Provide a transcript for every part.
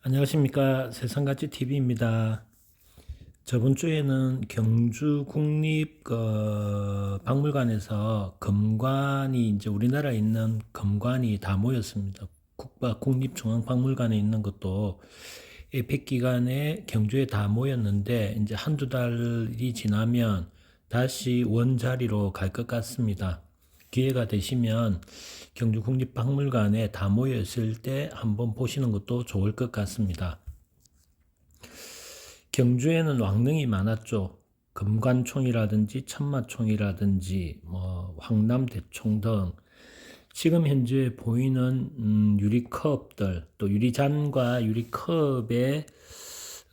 안녕하십니까. 세상가치 TV입니다. 저번 주에는 경주 국립 박물관에서 검관이 이제 우리나라에 있는 검관이 다 모였습니다. 국립중앙박물관에 있는 것도 에펙 기간에 경주에 다 모였는데 이제 한두 달이 지나면 다시 원자리로 갈 것 같습니다. 기회가 되시면 경주국립박물관에 다 모였을 때 한번 보시는 것도 좋을 것 같습니다. 경주에는 왕릉이 많았죠. 금관총이라든지 천마총이라든지 황남대총 등 지금 현재 보이는 유리컵들 또 유리잔과 유리컵의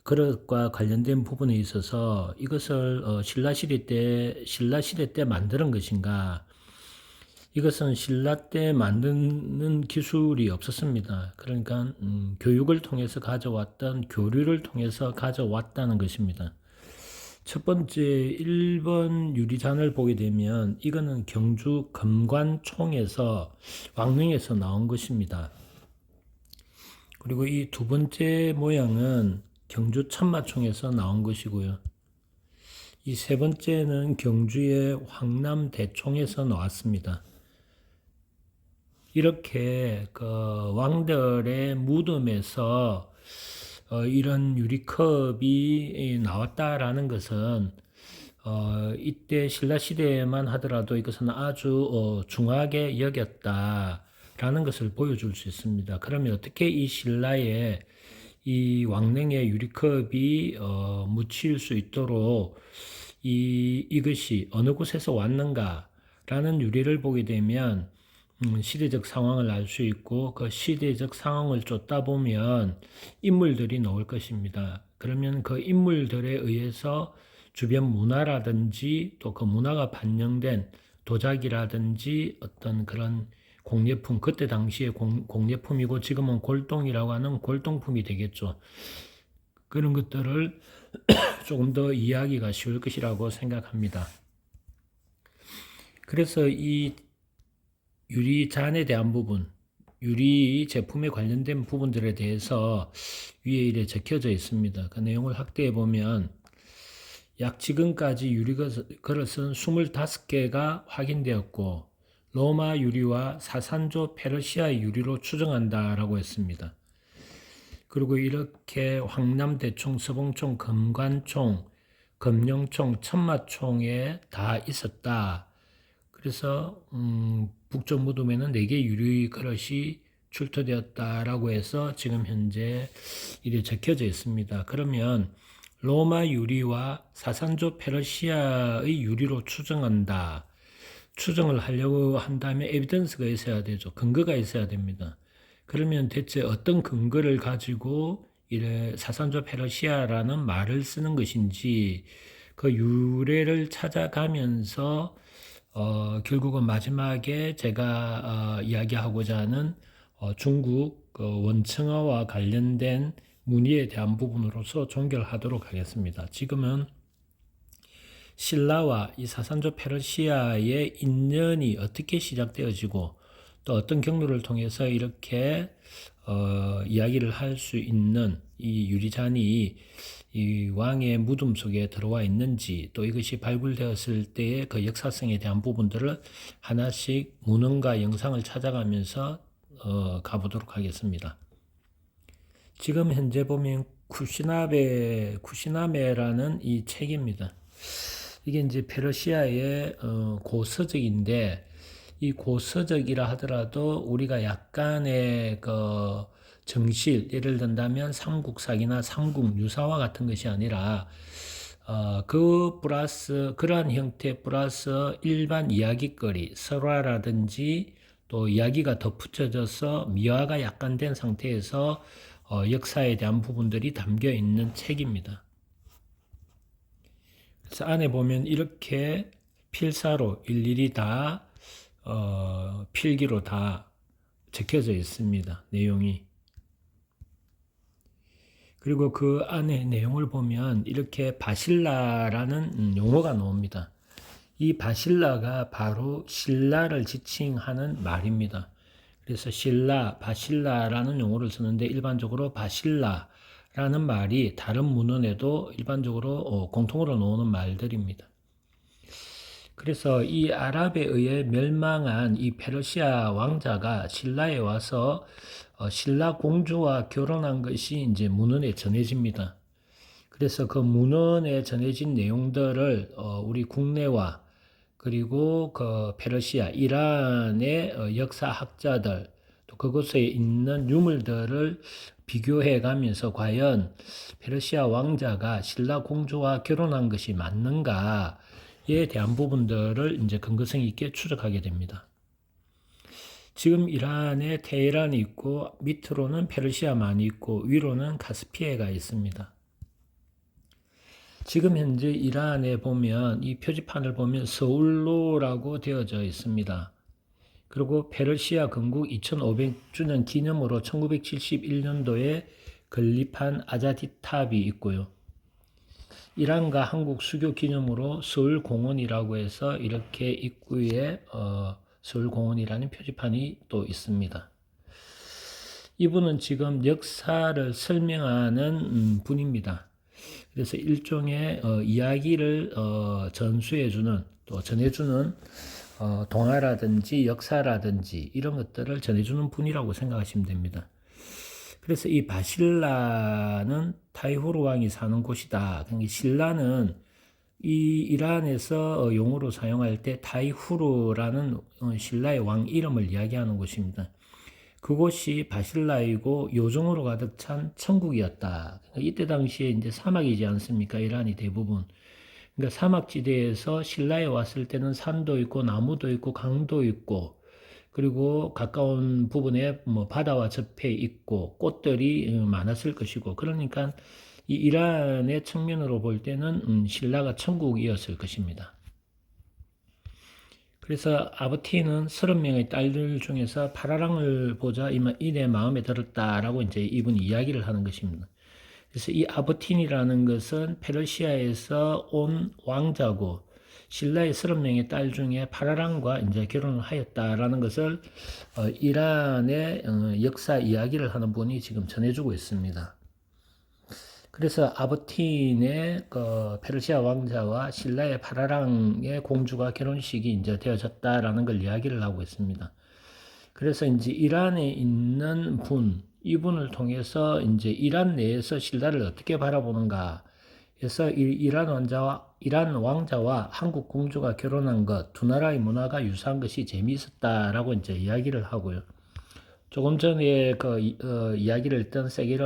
그릇과 관련된 부분에 있어서 이것을 신라시대 때 만드는 것인가, 이것은 신라 때 만드는 기술이 없었습니다. 그러니까 교육을 통해서 가져왔던 교류를 통해서 가져왔다는 것입니다. 첫 번째 1번 유리잔을 보게 되면 이거는 경주 금관총에서 왕릉에서 나온 것입니다. 그리고 이 두 번째 모양은 경주 천마총에서 나온 것이고요. 이 세 번째는 경주의 황남대총에서 나왔습니다. 이렇게 그 왕들의 무덤에서 이런 유리컵이 나왔다라는 것은 이때 신라 시대에만 하더라도 이것은 아주 중하게 여겼다라는 것을 보여줄 수 있습니다. 그러면 어떻게 이 신라의 이 왕릉의 유리컵이 묻힐 수 있도록 이것이 어느 곳에서 왔는가라는 유리를 보게 되면 시대적 상황을 알 수 있고 그 시대적 상황을 쫓다 보면 인물들이 나올 것입니다. 그러면 그 인물들에 의해서 주변 문화라든지 또 그 문화가 반영된 도자기라든지 어떤 그런 공예품, 그때 당시에 공예품이고 지금은 골동이라고 하는 골동품이 되겠죠. 그런 것들을 조금 더 이해하기가 쉬울 것이라고 생각합니다. 그래서 이 유리잔에 대한 부분, 유리 제품에 관련된 부분들에 대해서 위에 이래 적혀져 있습니다. 그 내용을 확대해 보면 약 지금까지 유리그릇은 25개가 확인되었고 로마 유리와 사산조 페르시아 유리로 추정한다라고 했습니다. 그리고 이렇게 황남대총, 서봉총, 금관총, 금룡총, 천마총에 다 있었다. 그래서 북쪽 무덤에는 4개 유리 그릇이 출토되었다라고 해서 지금 현재 이래 적혀져 있습니다. 그러면 로마 유리와 사산조 페르시아의 유리로 추정한다. 추정을 하려고 한다면 에비던스가 있어야 되죠. 근거가 있어야 됩니다. 그러면 대체 어떤 근거를 가지고 이래 사산조 페르시아라는 말을 쓰는 것인지 그 유래를 찾아가면서 결국은 마지막에 제가 이야기하고자 하는 중국 원청어와 관련된 문의에 대한 부분으로서 종결하도록 하겠습니다. 지금은 신라와 이 사산조 페르시아의 인연이 어떻게 시작되어지고 또 어떤 경로를 통해서 이렇게 이야기를 할 수 있는 이 유리잔이 이 왕의 무덤 속에 들어와 있는지 또 이것이 발굴되었을 때의 그 역사성에 대한 부분들을 하나씩 문헌과 영상을 찾아가면서 가보도록 하겠습니다. 지금 현재 보면 쿠시나베라는 이 책입니다. 이게 이제 페르시아의 고서적인데 이 고서적이라 하더라도 우리가 약간의 그 정실, 예를 든다면 삼국사기나 삼국유사와 같은 것이 아니라 그 플러스 그러한 형태 플러스 일반 이야기거리, 설화라든지 또 이야기가 덧붙여져서 미화가 약간 된 상태에서 역사에 대한 부분들이 담겨 있는 책입니다. 그래서 안에 보면 이렇게 필사로 일일이 다 필기로 다 적혀져 있습니다. 내용이. 그리고 그 안에 내용을 보면 이렇게 바실라라는 용어가 나옵니다. 이 바실라가 바로 신라를 지칭하는 말입니다. 그래서 신라, 바실라라는 용어를 쓰는데 일반적으로 바실라라는 말이 다른 문헌에도 일반적으로 공통으로 나오는 말들입니다. 그래서 이 아랍에 의해 멸망한 이 페르시아 왕자가 신라에 와서 신라 공주와 결혼한 것이 이제 문헌에 전해집니다. 그래서 그 문헌에 전해진 내용들을 우리 국내와 그리고 그 페르시아, 이란의 역사학자들 또 그곳에 있는 유물들을 비교해 가면서 과연 페르시아 왕자가 신라 공주와 결혼한 것이 맞는가에 대한 부분들을 이제 근거성 있게 추적하게 됩니다. 지금 이란에 테헤란이 있고 밑으로는 페르시아만이 있고 위로는 카스피해가 있습니다. 지금 현재 이란에 보면 이 표지판을 보면 서울로라고 되어져 있습니다. 그리고 페르시아 건국 2500주년 기념으로 1971년도에 건립한 아자디탑이 있고요. 이란과 한국 수교 기념으로 서울공원이라고 해서 이렇게 입구에 서울공원이라는 표지판이 또 있습니다. 이분은 지금 역사를 설명하는 분입니다. 그래서 일종의 이야기를 전수해주는 또 전해주는 동화라든지 역사라든지 이런 것들을 전해주는 분이라고 생각하시면 됩니다. 그래서 이 바실라는 타이후르 왕이 사는 곳이다. 그러니까 신라는 이 이란에서 용어로 사용할 때 타이후르라는 신라의 왕 이름을 이야기하는 곳입니다. 그곳이 바실라이고 요정으로 가득 찬 천국이었다. 그러니까 이때 당시에 이제 사막이지 않습니까? 이란이 대부분. 그러니까 사막지대에서 신라에 왔을 때는 산도 있고 나무도 있고 강도 있고 그리고 가까운 부분에 뭐 바다와 접해 있고 꽃들이 많았을 것이고 그러니까 이 이란의 측면으로 볼 때는 신라가 천국이었을 것입니다. 그래서 아버티는 30명의 딸들 중에서 파라랑을 보자 이내 마음에 들었다라고 이제 이분이 이야기를 하는 것입니다. 그래서 이 아버틴이라는 것은 페르시아에서 온 왕자고 신라의 30명의 딸 중에 파라랑과 이제 결혼을 하였다라는 것을 이란의 역사 이야기를 하는 분이 지금 전해주고 있습니다. 그래서 아버틴의 그 페르시아 왕자와 신라의 파라랑의 공주가 결혼식이 이제 되어졌다라는 걸 이야기를 하고 있습니다. 그래서 이제 이란에 있는 이분을 통해서 이제 이란 내에서 신라를 어떻게 바라보는가 해서 이란 왕자와 한국 공주가 결혼한 것, 두 나라의 문화가 유사한 것이 재미있었다라고 이제 이야기를 하고요. 조금 전에 이야기를 했던 세게르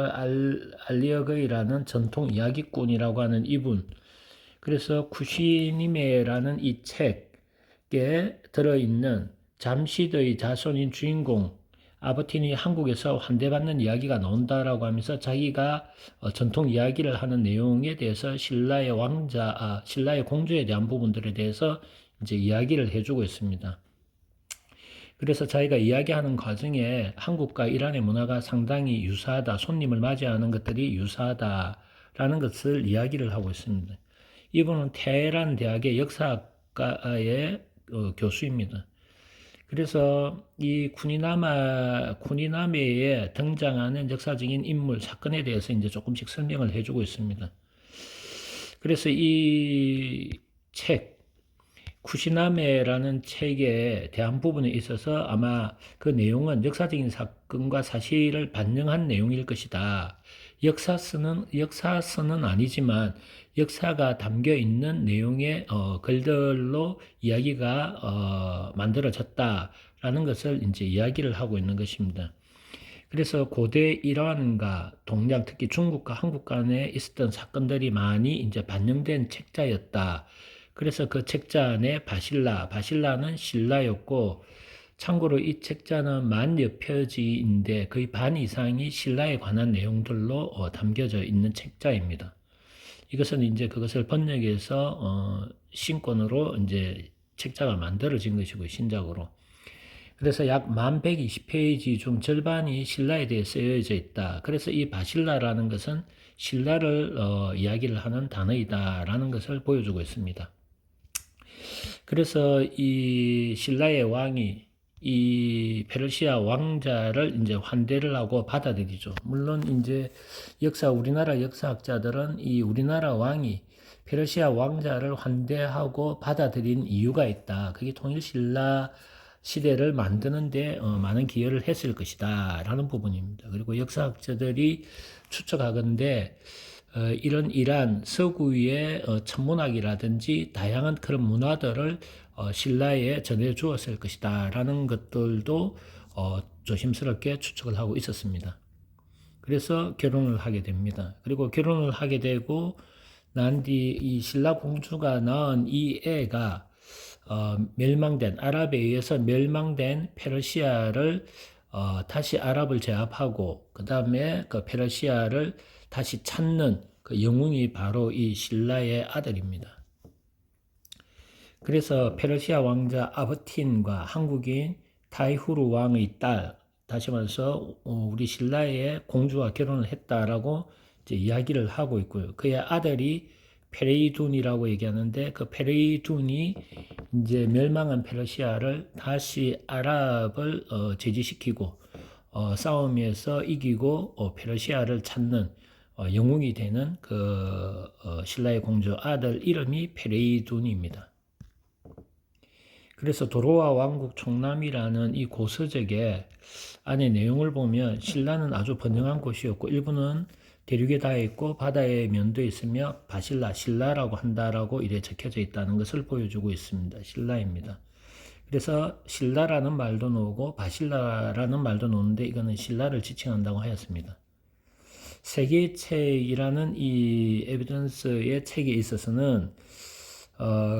알리어그이라는 전통 이야기꾼이라고 하는 이분. 그래서 쿠시니메라는 이 책에 들어있는 잠시드의 자손인 주인공 아버틴이 한국에서 환대받는 이야기가 나온다라고 하면서 자기가 전통 이야기를 하는 내용에 대해서 신라의 공주에 대한 부분들에 대해서 이제 이야기를 해주고 있습니다. 그래서 자기가 이야기하는 과정에 한국과 이란의 문화가 상당히 유사하다, 손님을 맞이하는 것들이 유사하다라는 것을 이야기를 하고 있습니다. 이분은 테헤란 대학의 역사학과의 교수입니다. 그래서 이 쿠니나메에 등장하는 역사적인 인물, 사건에 대해서 이제 조금씩 설명을 해주고 있습니다. 그래서 이 책, 쿠시나메라는 책에 대한 부분에 있어서 아마 그 내용은 역사적인 사건과 사실을 반영한 내용일 것이다. 역사서는 아니지만 역사가 담겨 있는 내용의 글들로 이야기가 만들어졌다라는 것을 이제 이야기를 하고 있는 것입니다. 그래서 고대 이란과 동양, 특히 중국과 한국 간에 있었던 사건들이 많이 이제 반영된 책자였다. 그래서 그 책자 안에 바실라는 신라였고, 참고로 이 책자는 10,000여 표지인데 거의 반 이상이 신라에 관한 내용들로 담겨져 있는 책자입니다. 이것은 이제 그것을 번역해서 신권으로 이제 책자가 만들어진 것이고 신작으로. 그래서 약 1120페이지 중 절반이 신라에 대해 쓰여져 있다. 그래서 이 바실라라는 것은 신라를 이야기를 하는 단어이다라는 것을 보여주고 있습니다. 그래서 이 신라의 왕이 이 페르시아 왕자를 이제 환대를 하고 받아들이죠. 물론 이제 우리나라 역사학자들은 이 우리나라 왕이 페르시아 왕자를 환대하고 받아들인 이유가 있다. 그게 통일신라 시대를 만드는데 많은 기여를 했을 것이다 라는 부분입니다. 그리고 역사학자들이 추측하건대 이런 이란 서구의 천문학이라든지 다양한 그런 문화들을 신라에 전해 주었을 것이다 라는 것들도 조심스럽게 추측을 하고 있었습니다. 그래서 결혼을 하게 됩니다. 그리고 결혼을 하게 되고 난 뒤 이 신라 공주가 낳은 이 애가 멸망된 아랍에 의해서 멸망된 페르시아를 다시 아랍을 제압하고 그 다음에 그 페르시아를 다시 찾는 그 영웅이 바로 이 신라의 아들입니다. 그래서 페르시아 왕자 아브틴과 한국인 타이후르 왕의 딸, 다시 말해서 우리 신라의 공주와 결혼을 했다라고 이제 이야기를 하고 있고요. 그의 아들이 페레이둔이라고 얘기하는데 그 페레이둔이 이제 멸망한 페르시아를 다시 아랍을 제지시키고 싸움에서 이기고 페르시아를 찾는 영웅이 되는 그 신라의 공주 아들 이름이 페레이둔입니다. 그래서 도로와 왕국 총남이라는 이 고서적의 안의 내용을 보면 신라는 아주 번영한 곳이었고 일부는 대륙에 닿아 있고 바다의 면도에 있으며 바실라, 신라라고 한다라고 이래 적혀져 있다는 것을 보여주고 있습니다. 신라입니다. 그래서 신라라는 말도 나오고 바실라라는 말도 나오는데 이거는 신라를 지칭한다고 하였습니다. 세계책이라는 이 에비던스의 책에 있어서는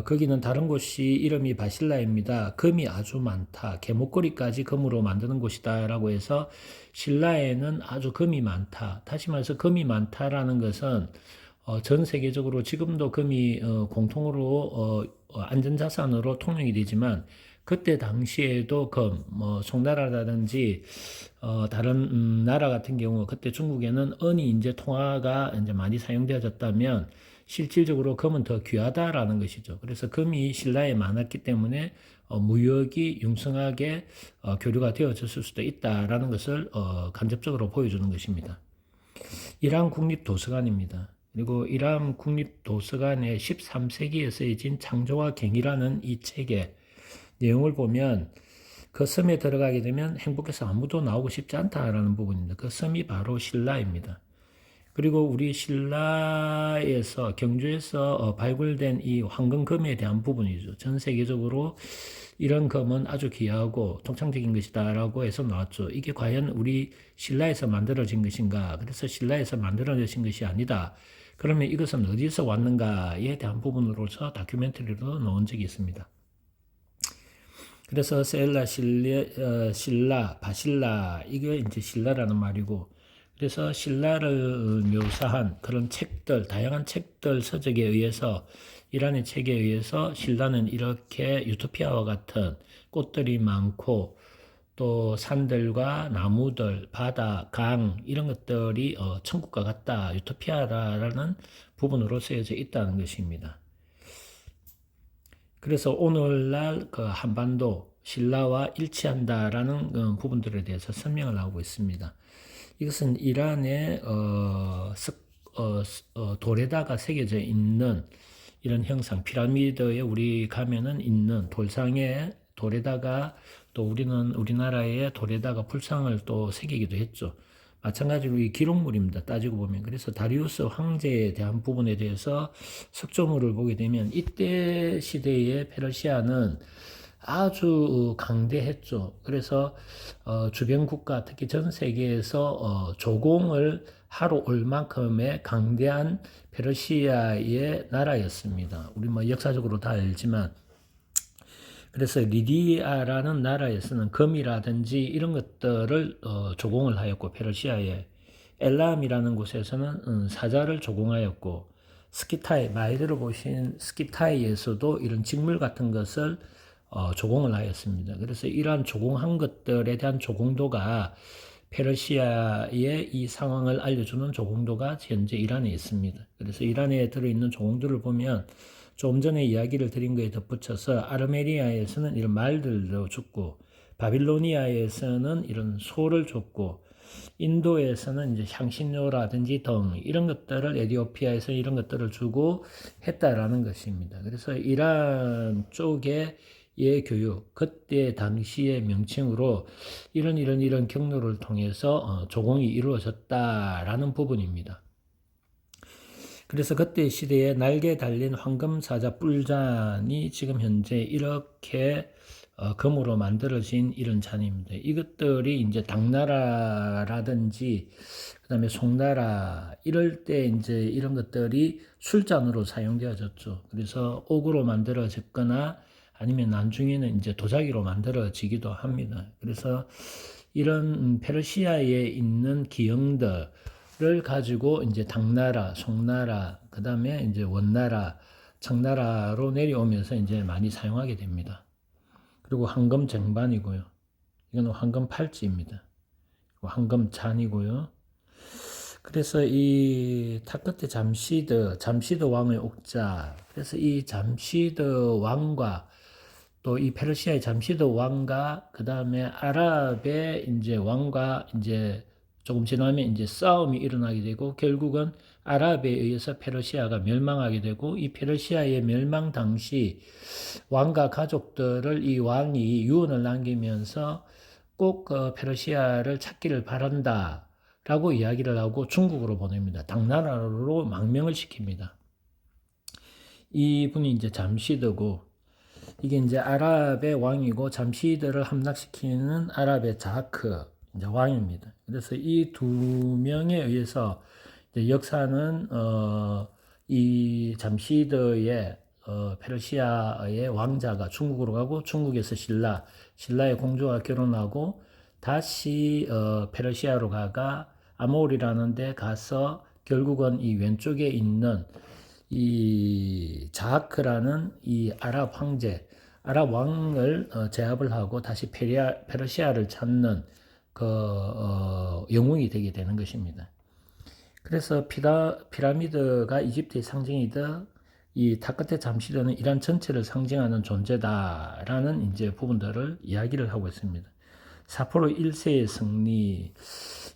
거기는 다른 곳이 이름이 바실라입니다. 금이 아주 많다. 개목걸이까지 금으로 만드는 곳이다 라고 해서 신라에는 아주 금이 많다. 다시 말해서 금이 많다라는 것은 전 세계적으로 지금도 금이 공통으로 안전자산으로 통용이 되지만 그때 당시에도 금, 송나라라든지 다른 나라 같은 경우 그때 중국에는 은이 이제 통화가 이제 많이 사용되어졌다면 실질적으로 금은 더 귀하다라는 것이죠. 그래서 금이 신라에 많았기 때문에 무역이 융성하게 교류가 되어졌을 수도 있다라는 것을 간접적으로 보여주는 것입니다. 이란 국립도서관입니다. 그리고 이란 국립도서관의 13세기에 쓰여진 창조와 경이라는 이 책의 내용을 보면 그 섬에 들어가게 되면 행복해서 아무도 나오고 싶지 않다라는 부분입니다. 그 섬이 바로 신라입니다. 그리고 우리 신라에서 경주에서 발굴된 이 황금금에 대한 부분이죠. 전 세계적으로 이런 금은 아주 귀하고 통상적인 것이다라고 해서 나왔죠. 이게 과연 우리 신라에서 만들어진 것인가? 그래서 신라에서 만들어진 것이 아니다. 그러면 이것은 어디서 왔는가에 대한 부분으로서 다큐멘터리로 나온 적이 있습니다. 그래서 셀라, 신라, 바실라 이게 이제 신라라는 말이고 그래서 신라를 묘사한 그런 책들, 다양한 책들 서적에 의해서 이란의 책에 의해서 신라는 이렇게 유토피아와 같은 꽃들이 많고 또 산들과 나무들, 바다, 강 이런 것들이 천국과 같다, 유토피아라는 부분으로 쓰여져 있다는 것입니다. 그래서 오늘날 그 한반도 신라와 일치한다라는 부분들에 대해서 설명을 하고 있습니다. 이것은 이란의 돌에다가 새겨져 있는 이런 형상, 피라미드에 우리 가면은 있는 돌상에 돌에다가 또 우리나라의 돌에다가 불상을 또 새기기도 했죠. 마찬가지로 이 기록물입니다. 따지고 보면. 그래서 다리우스 황제에 대한 부분에 대해서 석조물을 보게 되면 이때 시대의 페르시아는 아주 강대했죠. 그래서 주변 국가, 특히 전 세계에서 조공을 하러 올 만큼의 강대한 페르시아의 나라였습니다. 우리 뭐 역사적으로 다 알지만 그래서 리디아라는 나라에서는 금이라든지 이런 것들을 조공을 하였고 페르시아에 엘람이라는 곳에서는 사자를 조공하였고 스키타이, 많이 들어보신 스키타이에서도 이런 직물 같은 것을 조공을 하였습니다. 그래서 이러한 조공한 것들에 대한 조공도가 페르시아의 이 상황을 알려주는 조공도가 현재 이란에 있습니다. 그래서 이란에 들어있는 조공들을 보면 조금 전에 이야기를 드린 거에 덧붙여서 아르메니아에서는 이런 말들도 죽고 바빌로니아에서는 이런 소를 줬고, 인도에서는 이제 향신료라든지 등 이런 것들을, 에티오피아에서 이런 것들을 주고 했다라는 것입니다. 그래서 이란 쪽의 교육, 그때 당시의 명칭으로 이런 경로를 통해서 조공이 이루어졌다라는 부분입니다. 그래서 그때 시대에 날개 달린 황금사자 뿔잔이 지금 현재 이렇게 금으로 만들어진 이런 잔입니다. 이것들이 이제 당나라라든지 그다음에 송나라 이럴 때 이제 이런 것들이 술잔으로 사용되어졌죠. 그래서 옥으로 만들어졌거나 아니면 나중에는 이제 도자기로 만들어지기도 합니다. 그래서 이런 페르시아에 있는 기형들 를 가지고 이제 당나라, 송나라, 그 다음에 이제 원나라, 청나라로 내려오면서 이제 많이 사용하게 됩니다. 그리고 황금 쟁반이고요. 이거는 황금 팔찌입니다. 황금 잔이고요. 그래서 이 탑끝에 잠시드 왕의 옥자. 그래서 이 잠시드 왕과 또 이 페르시아의 잠시드 왕과 그 다음에 아랍의 이제 왕과 이제 조금 지나면 이제 싸움이 일어나게 되고 결국은 아랍에 의해서 페르시아가 멸망하게 되고 이 페르시아의 멸망 당시 왕과 가족들을 이 왕이 유언을 남기면서 꼭 페르시아를 찾기를 바란다 라고 이야기를 하고 중국으로 보냅니다. 당나라로 망명을 시킵니다. 이분이 이제 잠시드고 이게 이제 아랍의 왕이고 잠시드를 함락시키는 아랍의 자크 이제 왕입니다. 그래서 이 두 명에 의해서 이제 역사는 이 잠시드의 페르시아의 왕자가 중국으로 가고 중국에서 신라의 공주와 결혼하고 다시 페르시아로 가가 아몰이라는 데 가서 결국은 이 왼쪽에 있는 이 자하크라는 이 아랍 황제, 아랍 왕을 제압을 하고 다시 페르시아를 찾는 영웅이 되게 되는 것입니다. 그래서 피라미드가 이집트의 상징이다. 이 탑끝에 잠시드는 이란 전체를 상징하는 존재다라는 이제 부분들을 이야기를 하고 있습니다. 사포로 1세의 승리.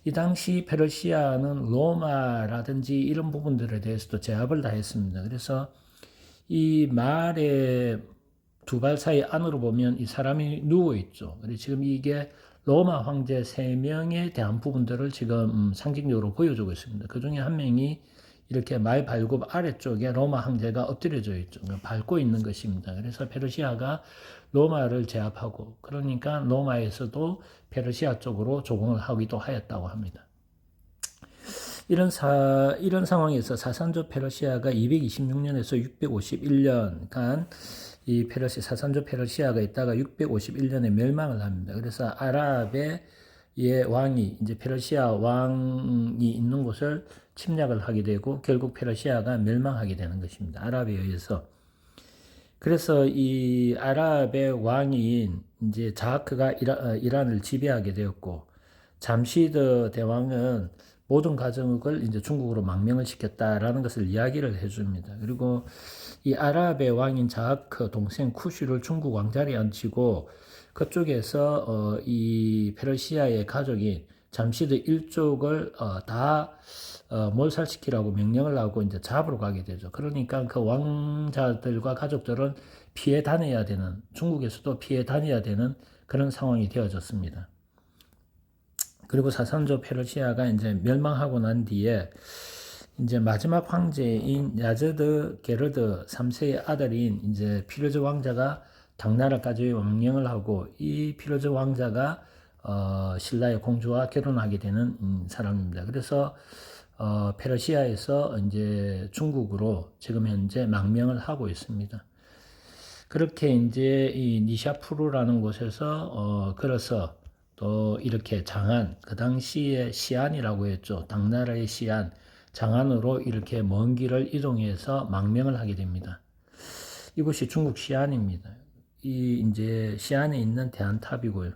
이 당시 페르시아는 로마라든지 이런 부분들에 대해서도 제압을 다 했습니다. 그래서 이 말의 두 발 사이 안으로 보면 이 사람이 누워 있죠. 그래서 지금 이게 로마 황제 3명에 대한 부분들을 지금 상징적으로 보여주고 있습니다. 그 중에 한 명이 이렇게 말 발굽 아래쪽에 로마 황제가 엎드려져 있죠. 밟고 있는 것입니다. 그래서 페르시아가 로마를 제압하고 그러니까 로마에서도 페르시아 쪽으로 조공을 하기도 하였다고 합니다. 이런 상황에서 사산조 페르시아가 226년에서 651년간 이 사산조 페르시아가 있다가 651년에 멸망을 합니다. 그래서 아랍의 왕이 이제 페르시아 왕이 있는 곳을 침략을 하게 되고 결국 페르시아가 멸망하게 되는 것입니다. 아랍에 의해서. 그래서 이 아랍의 왕인 이제 자하크가 이란을 지배하게 되었고 잠시드 대왕은 모든 가정을 이제 중국으로 망명을 시켰다라는 것을 이야기를 해줍니다. 그리고 이 아랍의 왕인 자하크 동생 쿠슈를 중국 왕자리에 앉히고 그쪽에서 이 페르시아의 가족인 잠시드 일족을 다 몰살시키라고 명령을 하고 이제 잡으러 가게 되죠. 그러니까 그 왕자들과 가족들은 피해 다녀야 되는, 중국에서도 피해 다녀야 되는 그런 상황이 되어졌습니다. 그리고 사산조 페르시아가 이제 멸망하고 난 뒤에 이제 마지막 황제인 야제드 게르드 3세의 아들인 이제 피르즈 왕자가 당나라까지 왕명을 하고 이 피르즈 왕자가 신라의 공주와 결혼하게 되는 사람입니다. 그래서 페르시아에서 이제 중국으로 지금 현재 망명을 하고 있습니다. 그렇게 이제 이 니샤푸르라는 곳에서 걸어서 또 이렇게 장안, 그 당시에 시안이라고 했죠. 당나라의 시안, 장안으로 이렇게 먼 길을 이동해서 망명을 하게 됩니다. 이곳이 중국 시안입니다. 이 이제 시안에 있는 대한탑이고요.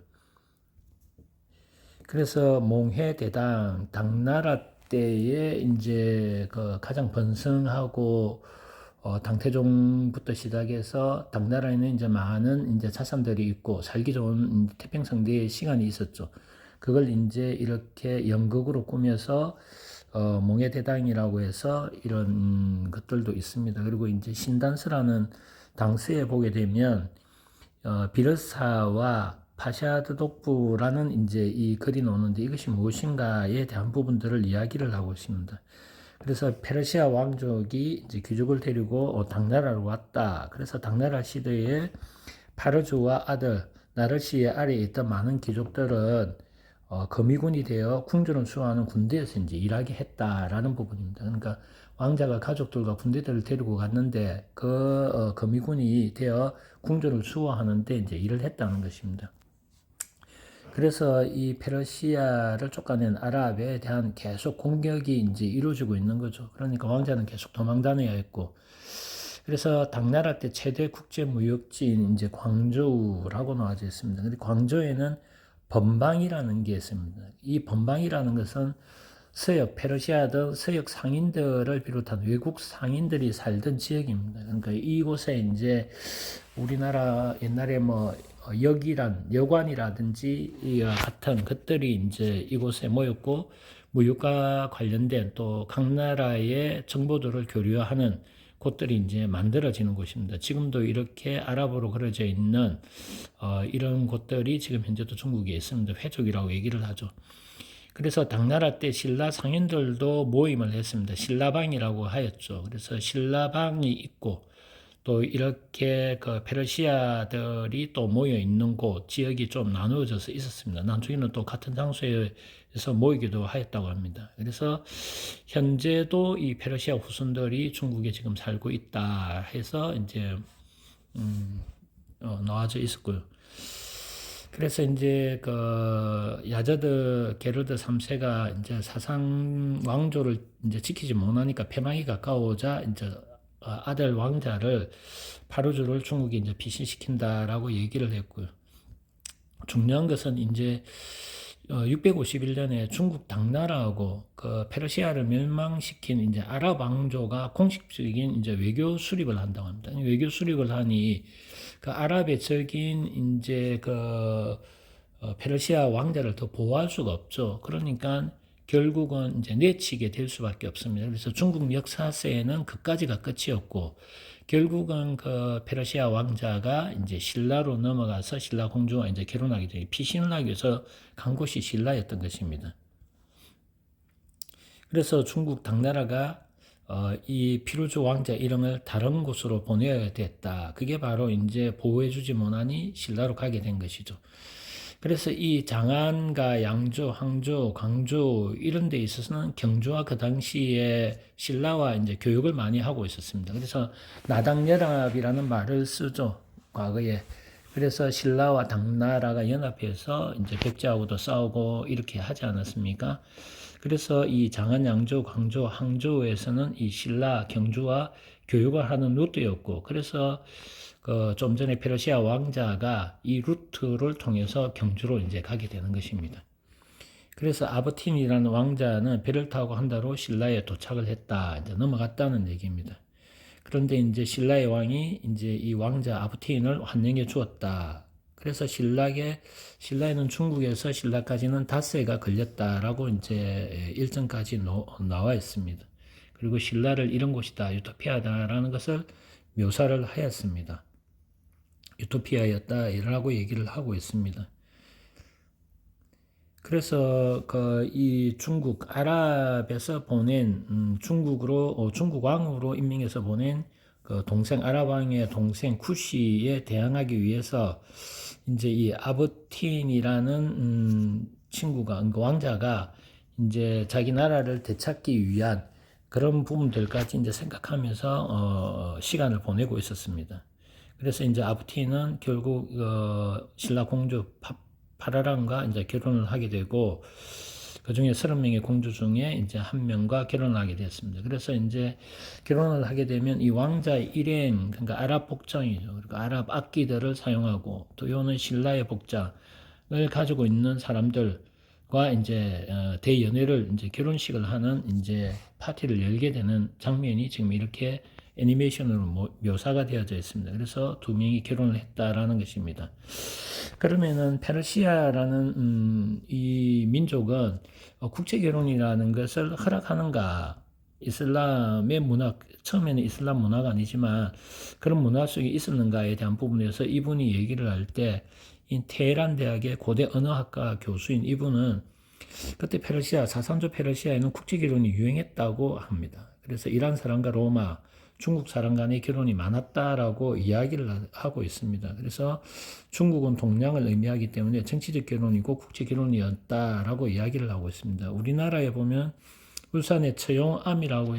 그래서 몽해대당 당나라 때에 이제 그 가장 번성하고 당태종부터 시작해서 당나라에는 이제 많은 이제 자산들이 있고 살기 좋은 태평성대의 시간이 있었죠. 그걸 이제 이렇게 연극으로 꾸며서 몽해대당이라고 해서 이런 것들도 있습니다. 그리고 이제 신단서라는 당서에 보게 되면 비르사와 파샤드 독부라는 이제 이 글이 나오는데 이것이 무엇인가에 대한 부분들을 이야기를 하고 있습니다. 그래서 페르시아 왕족이 이제 귀족을 데리고 당나라로 왔다. 그래서 당나라 시대에 파르주와 아들 나르시의 아래에 있던 많은 귀족들은 거미군이 되어 궁전을 수호하는 군대에서 이제 일하게 했다라는 부분입니다. 그러니까 왕자가 가족들과 군대들을 데리고 갔는데 그 거미군이 되어 궁전을 수호하는데 이제 일을 했다는 것입니다. 그래서 이 페르시아를 쫓아낸 아랍에 대한 계속 공격이 이제 이루어지고 있는 거죠. 그러니까 왕자는 계속 도망 다녀야 했고, 그래서 당나라 때 최대 국제 무역지인 이제 광저우라고 나와져 있습니다. 근데 광저우에는 번방이라는 게 있습니다. 이 번방이라는 것은 서역 페르시아든 서역 상인들을 비롯한 외국 상인들이 살던 지역입니다. 그러니까 이곳에 이제 우리나라 옛날에 뭐 여관이라든지 이와 같은 것들이 이제 이곳에 모였고 무역과 관련된 또 각 나라의 정보들을 교류하는 곳들이 이제 만들어지는 곳입니다. 지금도 이렇게 아랍어로 그려져 있는 이런 곳들이 지금 현재도 중국에 있습니다. 회족이라고 얘기를 하죠. 그래서 당나라 때 신라 상인들도 모임을 했습니다. 신라방이라고 하였죠. 그래서 신라방이 있고 또 이렇게 그 페르시아들이 또 모여 있는 곳 지역이 좀 나누어져서 있었습니다. 나중에는 또 같은 장소에서 모이기도 하였다고 합니다. 그래서 현재도 이 페르시아 후손들이 중국에 지금 살고 있다 해서 이제 나와져 있었고요. 그래서 이제 그 야저드 게르드 3세가 이제 사상 왕조를 이제 지키지 못하니까 패망이 가까워오자 이제 아들 왕자를 파르주를 중국에 이제 피신시킨다라고 얘기를 했고요. 중요한 것은 이제 651년에 중국 당나라하고 그 페르시아를 멸망시킨 이제 아랍 왕조가 공식적인 이제 외교 수립을 한다고 합니다. 외교 수립을 하니 그 아랍의 적인 이제 그 페르시아 왕자를 더 보호할 수가 없죠. 그러니까 결국은 이제 내치게 될 수밖에 없습니다. 그래서 중국 역사세에는 그까지가 끝이었고 결국은 그 페르시아 왕자가 이제 신라로 넘어가서 신라 공주와 이제 결혼하게 되니 피신을 하기 위해서 간 곳이 신라였던 것입니다. 그래서 중국 당나라가 이 피루즈 왕자 이름을 다른 곳으로 보내야 됐다. 그게 바로 이제 보호해주지 못하니 신라로 가게 된 것이죠. 그래서 이 장안과 양조, 항조, 광조 이런 데 있어서는 경주와 그 당시에 신라와 이제 교육을 많이 하고 있었습니다. 그래서 나당연합이라는 말을 쓰죠. 과거에. 그래서 신라와 당나라가 연합해서 이제 백제하고도 싸우고 이렇게 하지 않았습니까? 그래서 이 장안, 양조, 광조, 항조에서는 이 신라, 경주와 교육을 하는 루트였고, 그래서 그 좀 전에 페르시아 왕자가 이 루트를 통해서 경주로 이제 가게 되는 것입니다. 그래서 아버틴이라는 왕자는 배를 타고 한 달로 신라에 도착을 했다. 이제 넘어갔다는 얘기입니다. 그런데 이제 신라의 왕이 이제 이 왕자 아버틴을 환영해 주었다. 그래서 신라에는 중국에서 신라까지는 닷새가 걸렸다라고 이제 일정까지 나와 있습니다. 그리고 신라를 이런 곳이다, 유토피아다라는 것을 묘사를 하였습니다. 유토피아였다라고 얘기를 하고 있습니다. 그래서 이 중국 아랍에서 보낸 중국 왕으로 임명해서 보낸 그 동생 아랍 왕의 동생 쿠시에 대항하기 위해서 이제 이 아버틴이라는 친구가 왕자가 이제 자기 나라를 되찾기 위한 그런 부분들까지 이제 생각하면서 시간을 보내고 있었습니다. 그래서 이제 아부티는 결국 신라 공주 파라랑과 이제 결혼을 하게 되고 그 중에 30명의 공주 중에 이제 한 명과 결혼을 하게 됐습니다. 그래서 이제 결혼을 하게 되면 이 왕자의 일행, 그러니까 아랍 복장이죠. 그리고 아랍 악기들을 사용하고 또 요는 신라의 복장을 가지고 있는 사람들, 이제 대연회를 이제 결혼식을 하는 이제 파티를 열게 되는 장면이 지금 이렇게 애니메이션으로 묘사가 되어져 있습니다. 그래서 두 명이 결혼을 했다라는 것입니다. 그러면은 페르시아라는 이 민족은 국제 결혼이라는 것을 허락하는가? 이슬람의 문화, 처음에는 이슬람 문화가 아니지만 그런 문화 속에 있었는가에 대한 부분에서 이분이 얘기를 할 때, 이 테헤란 대학의 고대 언어학과 교수인 이분은 그때 페르시아, 사상조 페르시아에는 국제 결혼이 유행했다고 합니다. 그래서 이란 사람과 로마, 중국 사람 간의 결혼이 많았다라고 이야기를 하고 있습니다. 그래서 중국은 동양을 의미하기 때문에 정치적 결혼이고 국제 결혼이었다라고 이야기를 하고 있습니다. 우리나라에 보면 울산의 처용암이라고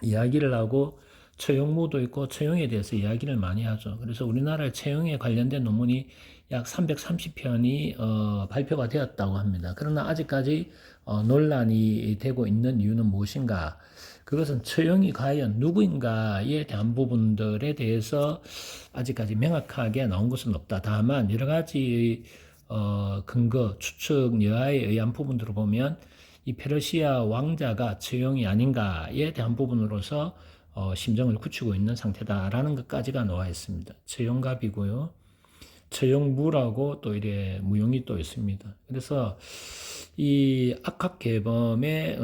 이야기를 하고 처용무도 있고 처용에 대해서 이야기를 많이 하죠. 그래서 우리나라의 처용에 관련된 논문이 약 330편이 발표가 되었다고 합니다. 그러나 아직까지 논란이 되고 있는 이유는 무엇인가? 그것은 처용이 과연 누구인가에 대한 부분들에 대해서 아직까지 명확하게 나온 것은 없다. 다만 여러 가지 근거, 추측, 여하에 의한 부분들을 보면 이 페르시아 왕자가 처용이 아닌가에 대한 부분으로서 심정을 굳히고 있는 상태다라는 것까지가 나와 있습니다. 처용갑이고요. 처용무라고 또 이래 무용이 또 있습니다. 그래서 이 악학개범에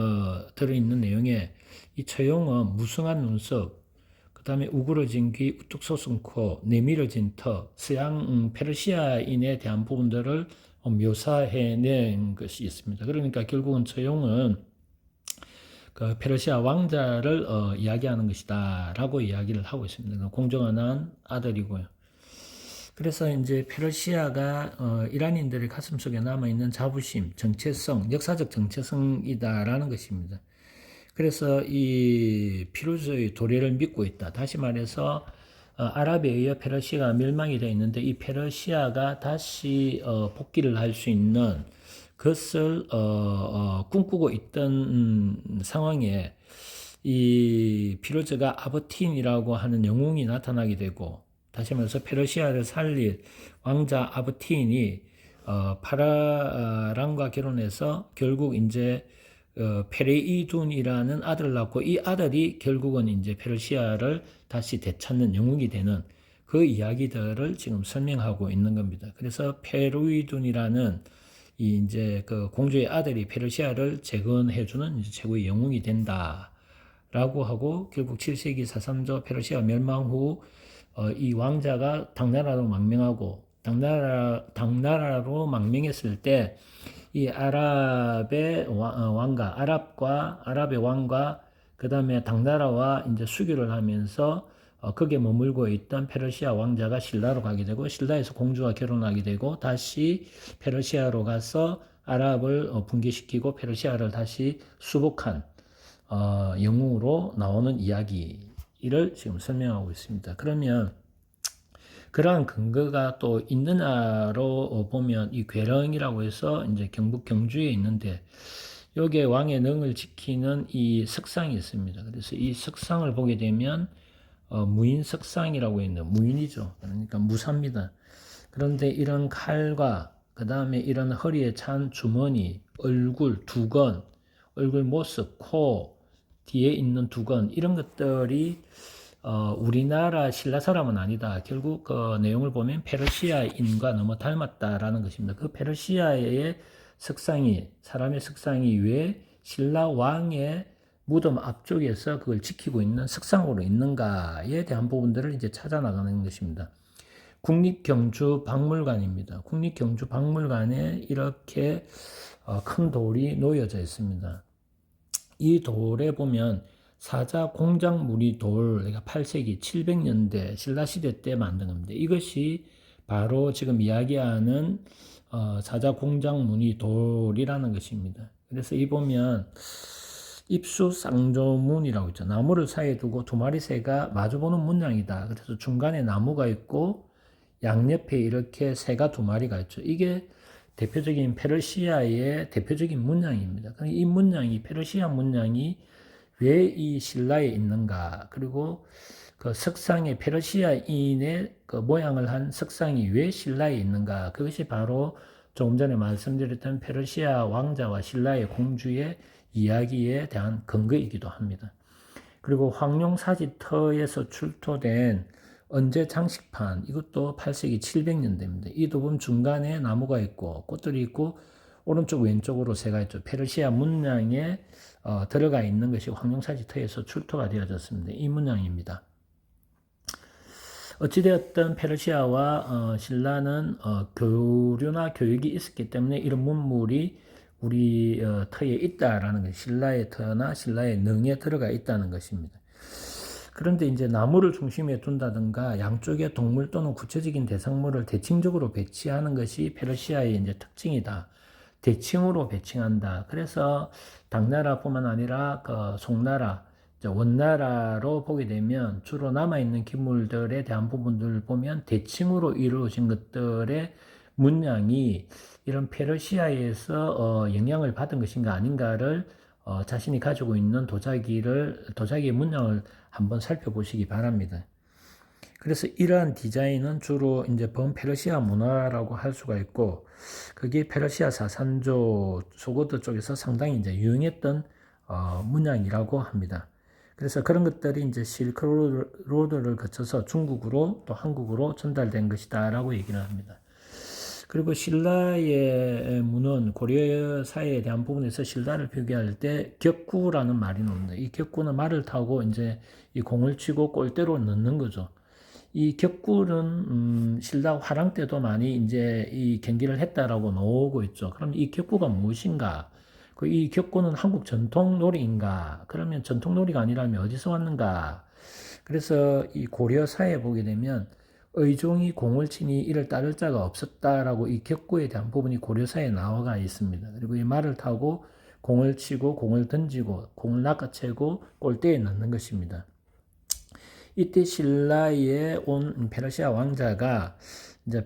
들어있는 내용에 이 처용은 무성한 눈썹, 그 다음에 우그러진 귀, 우뚝 솟은 코, 내밀어진 턱, 서양 페르시아인에 대한 부분들을 묘사해낸 것이 있습니다. 그러니까 결국은 처용은 그 페르시아 왕자를 이야기하는 것이다라고 이야기를 하고 있습니다. 공정한 아들이고요. 그래서 이제 페르시아가 이란인들의 가슴 속에 남아있는 자부심, 정체성, 역사적 정체성이다라는 것입니다. 그래서 이 피루즈의 도래를 믿고 있다. 다시 말해서 아랍에 의해 페르시아가 멸망이 되어 있는데 이 페르시아가 다시 복귀를 할 수 있는 그것을 꿈꾸고 있던 상황에 이 피루즈가 아버틴이라고 하는 영웅이 나타나게 되고, 다시 말해서 페르시아를 살릴 왕자 아버틴이 파라랑과 결혼해서 결국 이제 페레이둔이라는 아들을 낳고, 이 아들이 결국은 이제 페르시아를 다시 되찾는 영웅이 되는 그 이야기들을 지금 설명하고 있는 겁니다. 그래서 페루이둔이라는 이제 그 공주의 아들이 페르시아를 재건해주는 이제 최고의 영웅이 된다라고 하고, 결국 7세기 사삼조 페르시아 멸망 후 이 왕자가 당나라로 망명하고, 당나라로 망명했을 때 이 아랍의 왕과 아랍의 왕과 그 다음에 당나라와 이제 수교를 하면서 거기에 머물고 있던 페르시아 왕자가 신라로 가게 되고, 신라에서 공주와 결혼하게 되고, 다시 페르시아로 가서 아랍을 붕괴시키고 페르시아를 다시 수복한 영웅으로 나오는 이야기를 지금 설명하고 있습니다. 그러면 그러한 근거가 또 있느냐로 보면 이 괴령이라고 해서 이제 경북 경주에 있는데, 여기에 왕의 능을 지키는 이 석상이 있습니다. 그래서 이 석상을 보게 되면 무인 석상이라고 있는, 무인이죠. 그러니까 무사입니다. 그런데 이런 칼과 그 다음에 이런 허리에 찬 주머니, 얼굴 두건, 얼굴 모습, 코, 뒤에 있는 두건, 이런 것들이 우리나라 신라 사람은 아니다. 결국 그 내용을 보면 페르시아인과 너무 닮았다라는 것입니다. 그 페르시아의 석상이, 사람의 석상이 왜 신라 왕의 무덤 앞쪽에서 그걸 지키고 있는 석상으로 있는가에 대한 부분들을 이제 찾아 나가는 것입니다. 국립경주박물관입니다. 국립경주박물관에 이렇게 큰 돌이 놓여져 있습니다. 이 돌에 보면 사자 공작무늬 돌, 그러니까 8세기 700년대 신라시대 때 만든 겁니다. 이것이 바로 지금 이야기하는 사자 공작무늬 돌이라는 것입니다. 그래서 이 보면 입수 쌍조문이라고 있죠. 나무를 사이에 두고 두 마리 새가 마주보는 문양이다. 그래서 중간에 나무가 있고 양옆에 이렇게 새가 두 마리가 있죠. 이게 대표적인 페르시아의 대표적인 문양입니다. 이 문양이, 페르시아 문양이 왜 이 신라에 있는가, 그리고 그 석상의 페르시아인의 그 모양을 한 석상이 왜 신라에 있는가, 그것이 바로 조금 전에 말씀드렸던 페르시아 왕자와 신라의 공주의 이야기에 대한 근거이기도 합니다. 그리고 황룡사지터에서 출토된 언제 장식판, 이것도 8세기 700년대입니다. 이 도금 중간에 나무가 있고 꽃들이 있고 오른쪽 왼쪽으로 새가 있죠. 페르시아 문양에 들어가 있는 것이 황룡사지터에서 출토가 되어졌습니다. 이 문양입니다. 어찌되었든 페르시아와 신라는 교류나 교육이 있었기 때문에 이런 문물이 우리 터에 있다라는 것, 신라의 터나 신라의 능에 들어가 있다는 것입니다. 그런데 이제 나무를 중심에 둔다든가 양쪽에 동물 또는 구체적인 대상물을 대칭적으로 배치하는 것이 페르시아의 이제 특징이다. 대칭으로 배칭한다. 그래서 당나라뿐만 아니라 송나라, 원나라로 보게 되면 주로 남아있는 기물들에 대한 부분들을 보면 대칭으로 이루어진 것들의 문양이 이런 페르시아에서 영향을 받은 것인가 아닌가를 자신이 가지고 있는 도자기의 문양을 한번 살펴보시기 바랍니다. 그래서 이러한 디자인은 주로 이제 범페르시아 문화라고 할 수가 있고, 그게 페르시아 사산조 소고드 쪽에서 상당히 이제 유행했던 문양이라고 합니다. 그래서 그런 것들이 이제 실크로드를 거쳐서 중국으로 또 한국으로 전달된 것이다라고 얘기를 합니다. 그리고 신라의 문은 고려 사회에 대한 부분에서 신라를 표기할 때 격구라는 말이 나옵니다. 이 격구는 말을 타고 이제 이 공을 치고 골대로 넣는 거죠. 이 격구는 신라 화랑 때도 많이 이제 이 경기를 했다라고 나오고 있죠. 그럼 이 격구가 무엇인가? 이 격구는 한국 전통 놀이인가? 그러면 전통 놀이가 아니라면 어디서 왔는가? 그래서 이 고려 사회에 보게 되면 의종이 공을 치니 이를 따를 자가 없었다라고 이 격구에 대한 부분이 고려사에 나와 있습니다. 그리고 이 말을 타고 공을 치고 공을 던지고 공을 낚아채고 골대에 넣는 것입니다. 이때 신라에 온 페르시아 왕자가 이제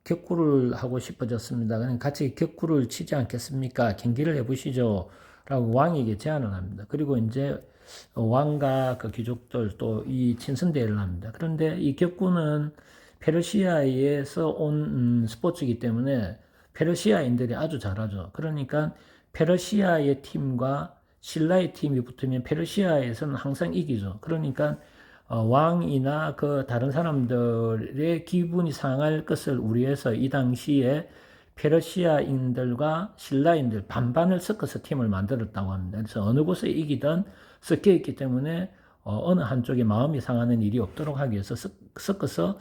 격구를 하고 싶어졌습니다. 그냥 같이 격구를 치지 않겠습니까? 경기를 해보시죠. 라고 왕에게 제안을 합니다. 그리고 이제 왕과 그 귀족들 또 이 친선대회를 합니다. 그런데 이 격구는 페르시아에서 온 스포츠이기 때문에 페르시아인들이 아주 잘하죠. 그러니까 페르시아의 팀과 신라의 팀이 붙으면 페르시아에서는 항상 이기죠. 그러니까 왕이나 그 다른 사람들의 기분이 상할 것을 우려해서 이 당시에 페르시아인들과 신라인들 반반을 섞어서 팀을 만들었다고 합니다. 그래서 어느 곳에 이기든 섞여 있기 때문에 어느 한쪽에 마음이 상하는 일이 없도록 하기 위해서 섞어서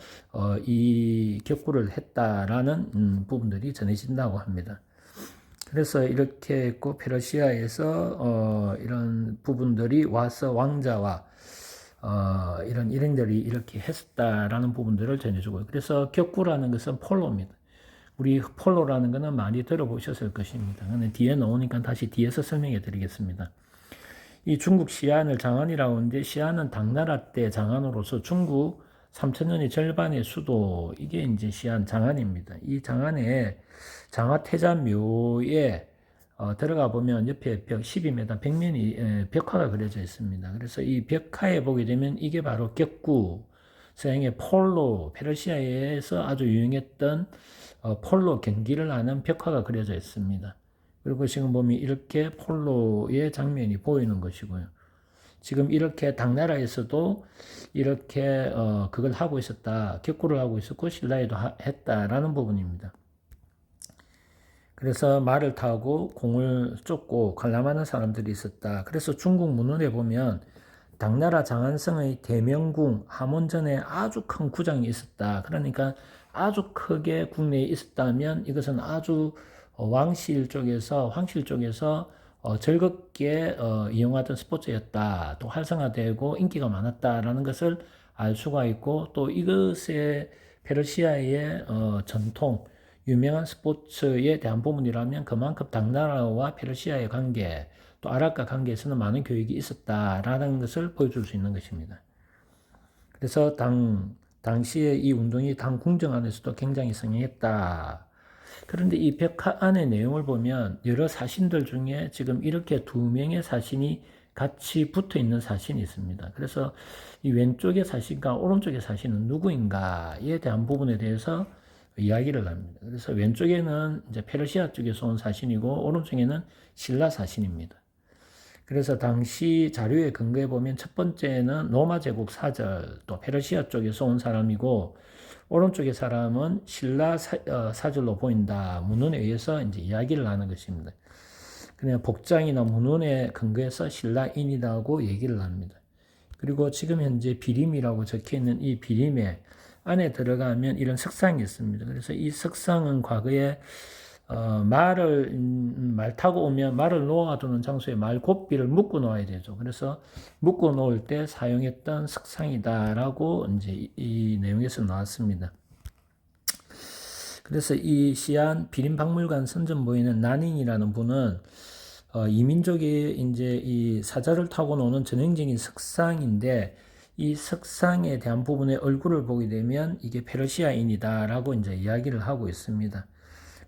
이 격구를 했다라는 부분들이 전해진다고 합니다. 그래서 이렇게 했고 페르시아에서 이런 부분들이 와서 왕자와 이런 일행들이 이렇게 했었다라는 부분들을 전해주고요. 그래서 격구라는 것은 폴로입니다. 우리 폴로라는 것은 많이 들어보셨을 것입니다. 근데 뒤에 나오니까 다시 뒤에서 설명해 드리겠습니다. 이 중국 시안을 장안이라고 하는데, 시안은 당나라 때 장안으로서 중국 3천년의 절반의 수도, 이게 이제 시안 장안입니다. 이 장안에 장화태자묘에 들어가 보면 옆에 벽 12m 벽면이 벽화가 그려져 있습니다. 그래서 이 벽화에 보게 되면 이게 바로 격구, 서양의 폴로, 페르시아에서 아주 유행했던 폴로 경기를 하는 벽화가 그려져 있습니다. 그리고 지금 보면 이렇게 폴로의 장면이 보이는 것이고요. 지금 이렇게 당나라에서도 이렇게 그걸 하고 있었다, 격구를 하고 있었고 신라에도 했다라는 부분입니다. 그래서 말을 타고 공을 쫓고 관람하는 사람들이 있었다. 그래서 중국 문헌에 보면 당나라 장안성의 대명궁 함원전에 아주 큰 구장이 있었다. 그러니까 아주 크게 국내에 있었다면 이것은 아주 황실 쪽에서 즐겁게 이용하던 스포츠였다. 또 활성화되고 인기가 많았다라는 것을 알 수가 있고, 또 이것의 페르시아의 전통, 유명한 스포츠에 대한 부분이라면 그만큼 당나라와 페르시아의 관계, 또 아랍과 관계에서는 많은 교육이 있었다라는 것을 보여줄 수 있는 것입니다. 그래서 당시에 이 운동이 당 궁정 안에서도 굉장히 성행했다. 그런데 이 벽화 안의 내용을 보면 여러 사신들 중에 지금 이렇게 2명의 사신이 같이 붙어 있는 사신이 있습니다. 그래서 이 왼쪽의 사신과 오른쪽의 사신은 누구인가에 대한 부분에 대해서 이야기를 합니다. 그래서 왼쪽에는 이제 페르시아 쪽에서 온 사신이고 오른쪽에는 신라 사신입니다. 그래서 당시 자료에 근거해 보면 첫 번째는 로마 제국 사절, 또 페르시아 쪽에서 온 사람이고 오른쪽의 사람은 신라 사절로 보인다. 문헌에 의해서 이제 이야기를 하는 것입니다. 그냥 복장이나 문헌에 근거해서 신라인이라고 얘기를 합니다. 그리고 지금 현재 비림이라고 적혀 있는 이 비림에 안에 들어가면 이런 석상이 있습니다. 그래서 이 석상은 과거에 말 타고 오면 말을 놓아두는 장소에 말 곱비를 묶어 놓아야 되죠. 그래서 묶어 놓을 때 사용했던 석상이다라고 이제 이 내용에서 나왔습니다. 그래서 이 시안 비림박물관 선전보이는 난인이라는 분은 이민족이 이제 이 사자를 타고 노는 전형적인 석상인데 이 석상에 대한 부분의 얼굴을 보게 되면 이게 페르시아인이다라고 이제 이야기를 하고 있습니다.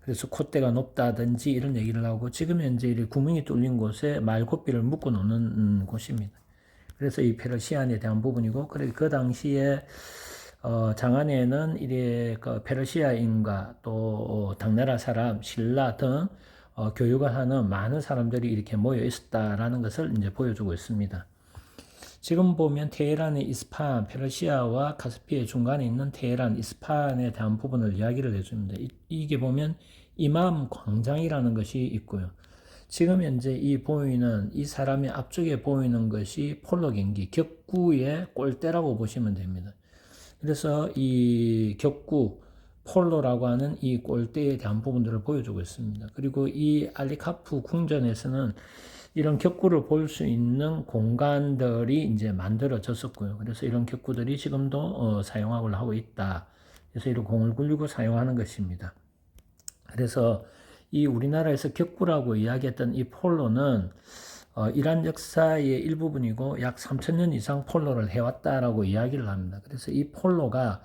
그래서 콧대가 높다든지 이런 얘기를 하고 지금 현재 이 구멍이 뚫린 곳에 말콧비를 묶어 놓는 곳입니다. 그래서 이 페르시안에 대한 부분이고 그 당시에 장안에는 이래 그 페르시아인과 또 당나라 사람, 신라 등 교육을 하는 많은 사람들이 이렇게 모여 있었다라는 것을 이제 보여주고 있습니다. 지금 보면 테헤란의 이스파한, 페르시아와 카스피의 중간에 있는 테헤란, 이스파한에 대한 부분을 이야기를 해줍니다. 이게 보면 이맘 광장이라는 것이 있고요. 지금 현재 이 사람의 앞쪽에 보이는 것이 폴로 경기, 격구의 골대라고 보시면 됩니다. 그래서 이 격구, 폴로라고 하는 이 골대에 대한 부분들을 보여주고 있습니다. 그리고 이 알리카프 궁전에서는 이런 격구를 볼 수 있는 공간들이 이제 만들어졌었고요. 그래서 이런 격구들이 지금도 사용하고 하고 있다. 그래서 이런 공을 굴리고 사용하는 것입니다. 그래서 이 우리나라에서 격구라고 이야기했던 이 폴로는 이란 역사의 일부분이고 약 3,000년 이상 폴로를 해왔다라고 이야기를 합니다. 그래서 이 폴로가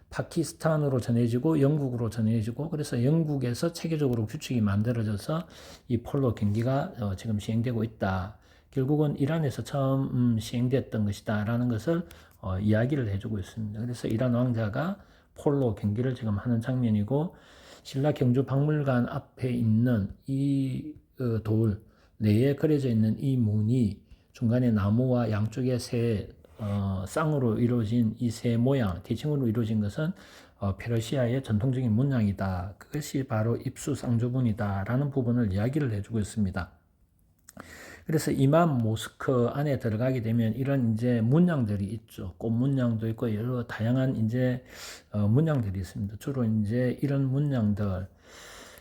파키스탄으로 전해지고 영국으로 전해지고 그래서 영국에서 체계적으로 규칙이 만들어져서 이 폴로 경기가 지금 시행되고 있다. 결국은 이란에서 처음 시행됐던 것이다 라는 것을 이야기를 해주고 있습니다. 그래서 이란 왕자가 폴로 경기를 지금 하는 장면이고 신라 경주 박물관 앞에 있는 이 돌 내에 그려져 있는 이 문이 중간에 나무와 양쪽에 쌍으로 이루어진 이 새 모양, 대칭으로 이루어진 것은 페르시아의 전통적인 문양이다. 그것이 바로 입수 쌍조문이다라는 부분을 이야기를 해주고 있습니다. 그래서 이맘 모스크 안에 들어가게 되면 이런 이제 문양들이 있죠. 꽃 문양도 있고 여러 다양한 이제 문양들이 있습니다. 주로 이제 이런 문양들.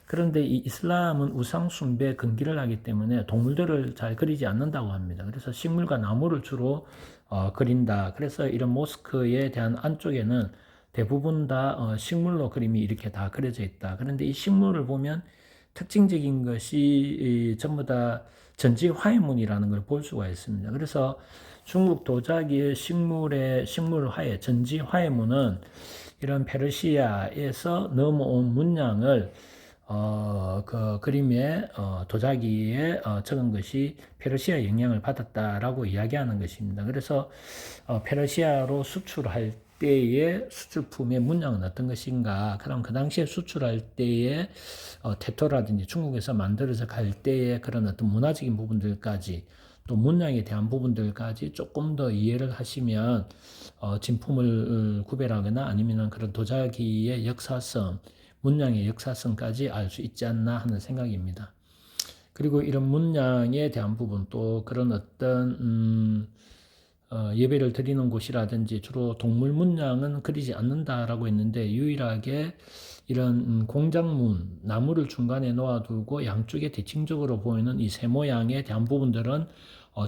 그런데 이 이슬람은 우상 숭배 금기를 하기 때문에 동물들을 잘 그리지 않는다고 합니다. 그래서 식물과 나무를 주로 그린다. 그래서 이런 모스크에 대한 안쪽에는 대부분 다 식물로 그림이 이렇게 다 그려져 있다. 그런데 이 식물을 보면 특징적인 것이 전부 다 전지화해문이라는 걸 볼 수가 있습니다. 그래서 중국 도자기의 식물화해, 전지화해문은 이런 페르시아에서 넘어온 문양을 그 그림에 도자기에 적은 것이 페르시아 영향을 받았다라고 이야기하는 것입니다. 그래서 페르시아로 수출할 때의 수출품의 문양은 어떤 것인가? 그럼 그 당시에 수출할 때의 태토라든지 중국에서 만들어져 갈 때의 그런 어떤 문화적인 부분들까지 또 문양에 대한 부분들까지 조금 더 이해를 하시면 진품을 구별하거나 아니면 그런 도자기의 역사성 문양의 역사성까지 알 수 있지 않나 하는 생각입니다. 그리고 이런 문양에 대한 부분 또 그런 어떤 예배를 드리는 곳이라든지 주로 동물 문양은 그리지 않는다라고 했는데 유일하게 이런 공작문, 나무를 중간에 놓아두고 양쪽에 대칭적으로 보이는 이 새 모양에 대한 부분들은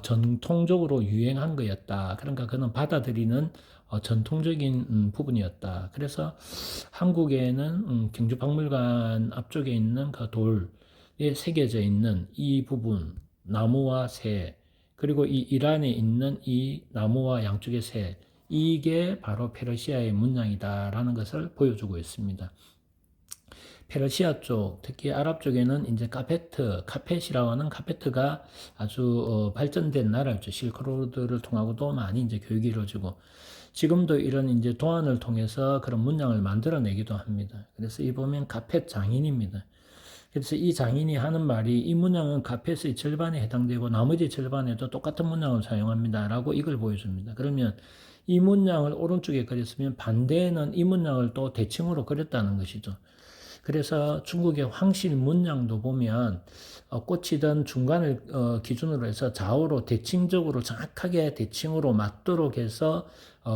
전통적으로 유행한 거였다. 그러니까 그는 받아들이는 전통적인 부분이었다. 그래서 한국에는 경주박물관 앞쪽에 있는 그 돌에 새겨져 있는 이 부분, 나무와 새, 그리고 이 이란에 있는 이 나무와 양쪽의 새, 이게 바로 페르시아의 문양이다라는 것을 보여주고 있습니다. 페르시아 쪽, 특히 아랍 쪽에는 이제 카펫이라고 하는 카페트가 아주 발전된 나라였죠. 실크로드를 통하고도 많이 이제 교육이 이루어지고, 지금도 이런 이제 도안을 통해서 그런 문양을 만들어내기도 합니다. 그래서 이 보면 카펫 장인입니다. 그래서 이 장인이 하는 말이 이 문양은 카펫의 절반에 해당되고 나머지 절반에도 똑같은 문양을 사용합니다. 라고 이걸 보여줍니다. 그러면 이 문양을 오른쪽에 그렸으면 반대에는 이 문양을 또 대칭으로 그렸다는 것이죠. 그래서 중국의 황실 문양도 보면 꽂히던 중간을 기준으로 해서 좌우로 대칭적으로 정확하게 대칭으로 맞도록 해서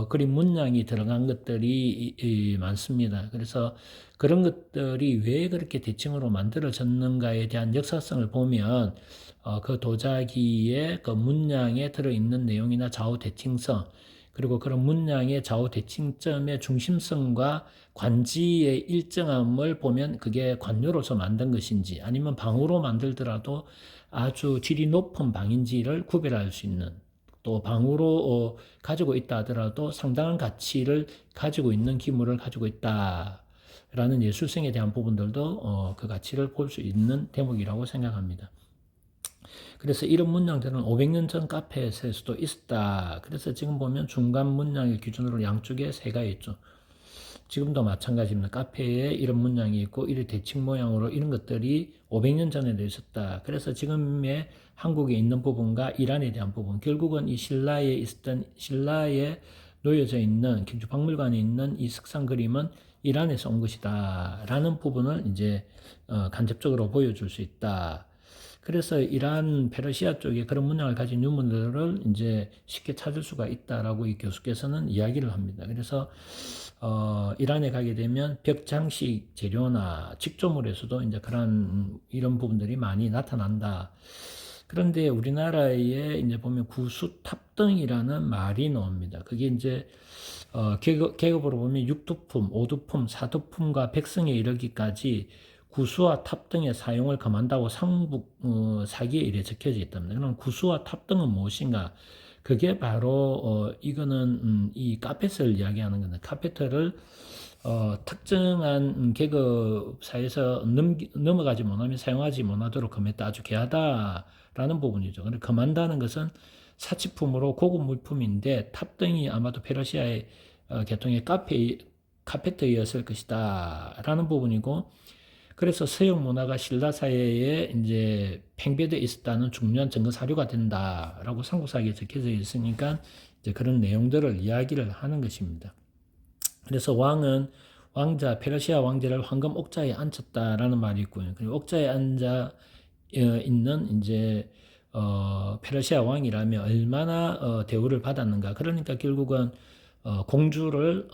그림 문양이 들어간 것들이 많습니다. 그래서 그런 것들이 왜 그렇게 대칭으로 만들어졌는가에 대한 역사성을 보면 그 도자기의 그 문양에 들어있는 내용이나 좌우 대칭성, 그리고 그런 문양의 좌우 대칭점의 중심성과 관지의 일정함을 보면 그게 관료로서 만든 것인지 아니면 방으로 만들더라도 아주 질이 높은 방인지를 구별할 수 있는, 또 방으로 가지고 있다 하더라도 상당한 가치를 가지고 있는 기물을 가지고 있다라는 예술성에 대한 부분들도 그 가치를 볼 수 있는 대목이라고 생각합니다. 그래서 이런 문양들은 500년 전 카페에서도 있었다. 그래서 지금 보면 중간 문양의 기준으로 양쪽에 새가 있죠. 지금도 마찬가지입니다. 카페에 이런 문양이 있고 이런 대칭 모양으로 이런 것들이 500년 전에도 있었다. 그래서 지금의 한국에 있는 부분과 이란에 대한 부분, 결국은 이 신라에 놓여져 있는 경주박물관에 있는 이 석상 그림은 이란에서 온 것이다 라는 부분을 이제 간접적으로 보여줄 수 있다. 그래서 이란, 페르시아 쪽에 그런 문양을 가진 유물들을 이제 쉽게 찾을 수가 있다라고 이 교수께서는 이야기를 합니다. 그래서 이란에 가게 되면 벽 장식 재료나 직조물에서도 이제 그런 이런 부분들이 많이 나타난다. 그런데 우리나라에 이제 보면 구수탑등이라는 말이 나옵니다. 그게 이제 계급으로 보면 육두품, 오두품, 사두품과 백성에 이르기까지 구수와 탑 등의 사용을 금한다고 상북 사기에 이래 적혀져 있답니다. 그럼 구수와 탑 등은 무엇인가? 그게 바로 이거는 이 카펫을 이야기하는 건데, 카페트를 특정한 계급 사이에서 넘어가지 못하면 사용하지 못하도록 금했다. 아주 귀하다라는 부분이죠. 근데 금한다는 것은 사치품으로 고급 물품인데 탑 등이 아마도 페르시아의 계통의 카페트였을 것이다 라는 부분이고, 그래서 서양 문화가 신라 사회에 이제 팽배되어 있었다는 중요한 증거 사료가 된다라고 삼국사기에 적혀져 있으니까 이제 그런 내용들을 이야기를 하는 것입니다. 그래서 왕자, 페르시아 왕자를 황금 옥자에 앉혔다라는 말이 있고요. 그리고 옥자에 앉아 있는 이제 페르시아 왕이라면 얼마나 대우를 받았는가. 그러니까 결국은 공주를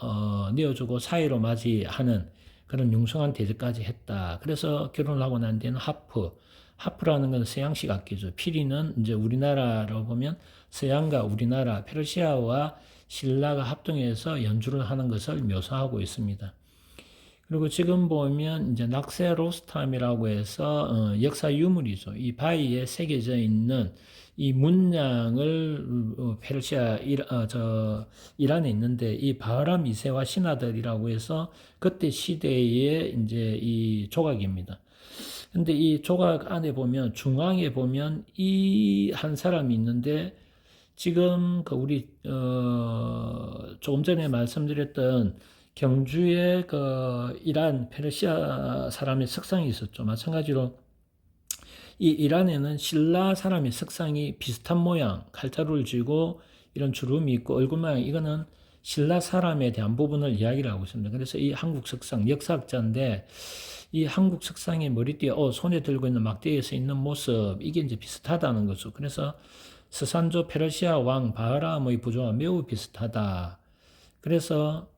내어주고 사이로 맞이하는 그런 융성한 대접까지 했다. 그래서 결혼을 하고 난 뒤에는 하프라는 건 서양식 악기죠. 피리는 이제 우리나라로 보면 서양과 우리나라, 페르시아와 신라가 합동해서 연주를 하는 것을 묘사하고 있습니다. 그리고 지금 보면 이제 낙세로스탐이라고 해서 역사 유물이죠. 이 바위에 새겨져 있는 이 문양을 페르시아 이란에 있는데 이 바하람 2세와 신하들이라고 해서 그때 시대의 이제 이 조각입니다. 근데 이 조각 안에 보면 중앙에 보면 이 한 사람이 있는데 지금 그 우리 조금 전에 말씀드렸던 경주에 그 이란 페르시아 사람의 석상이 있었죠. 마찬가지로 이 이란에는 신라 사람의 석상이 비슷한 모양, 칼자루를 쥐고 이런 주름이 있고 얼굴 모양, 이거는 신라 사람에 대한 부분을 이야기를 하고 있습니다. 그래서 이 한국 석상, 역사학자인데 이 한국 석상의 머리띠에 손에 들고 있는 막대기에 서 있는 모습, 이게 이제 비슷하다는 거죠. 그래서 스산조 페르시아 왕 바하람의 부조와 매우 비슷하다. 그래서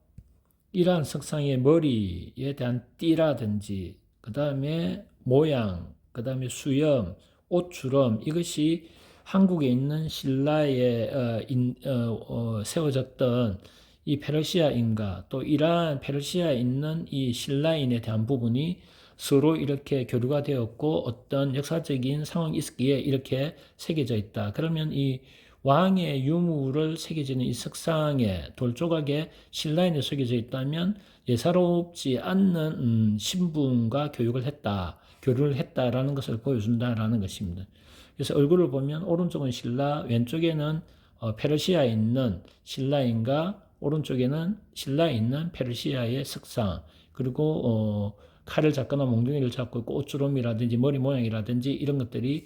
이러한 석상의 머리에 대한 띠라든지, 그 다음에 모양, 그 다음에 수염, 옷주름, 이것이 한국에 있는 신라에 세워졌던 이 페르시아인과 또 이러한 페르시아에 있는 이 신라인에 대한 부분이 서로 이렇게 교류가 되었고 어떤 역사적인 상황이 있기에 이렇게 새겨져 있다. 그러면 이 왕의 유물을 새겨지는 이 석상에 돌조각에 신라인에 새겨져 있다면 예사롭지 않는 신분과 교류를 했다라는 것을 보여준다라는 것입니다. 그래서 얼굴을 보면 오른쪽은 신라, 왼쪽에는 페르시아에 있는 신라인과 오른쪽에는 신라에 있는 페르시아의 석상, 그리고 칼을 잡거나 몽둥이를 잡고 있고 옷주름이라든지 머리 모양이라든지 이런 것들이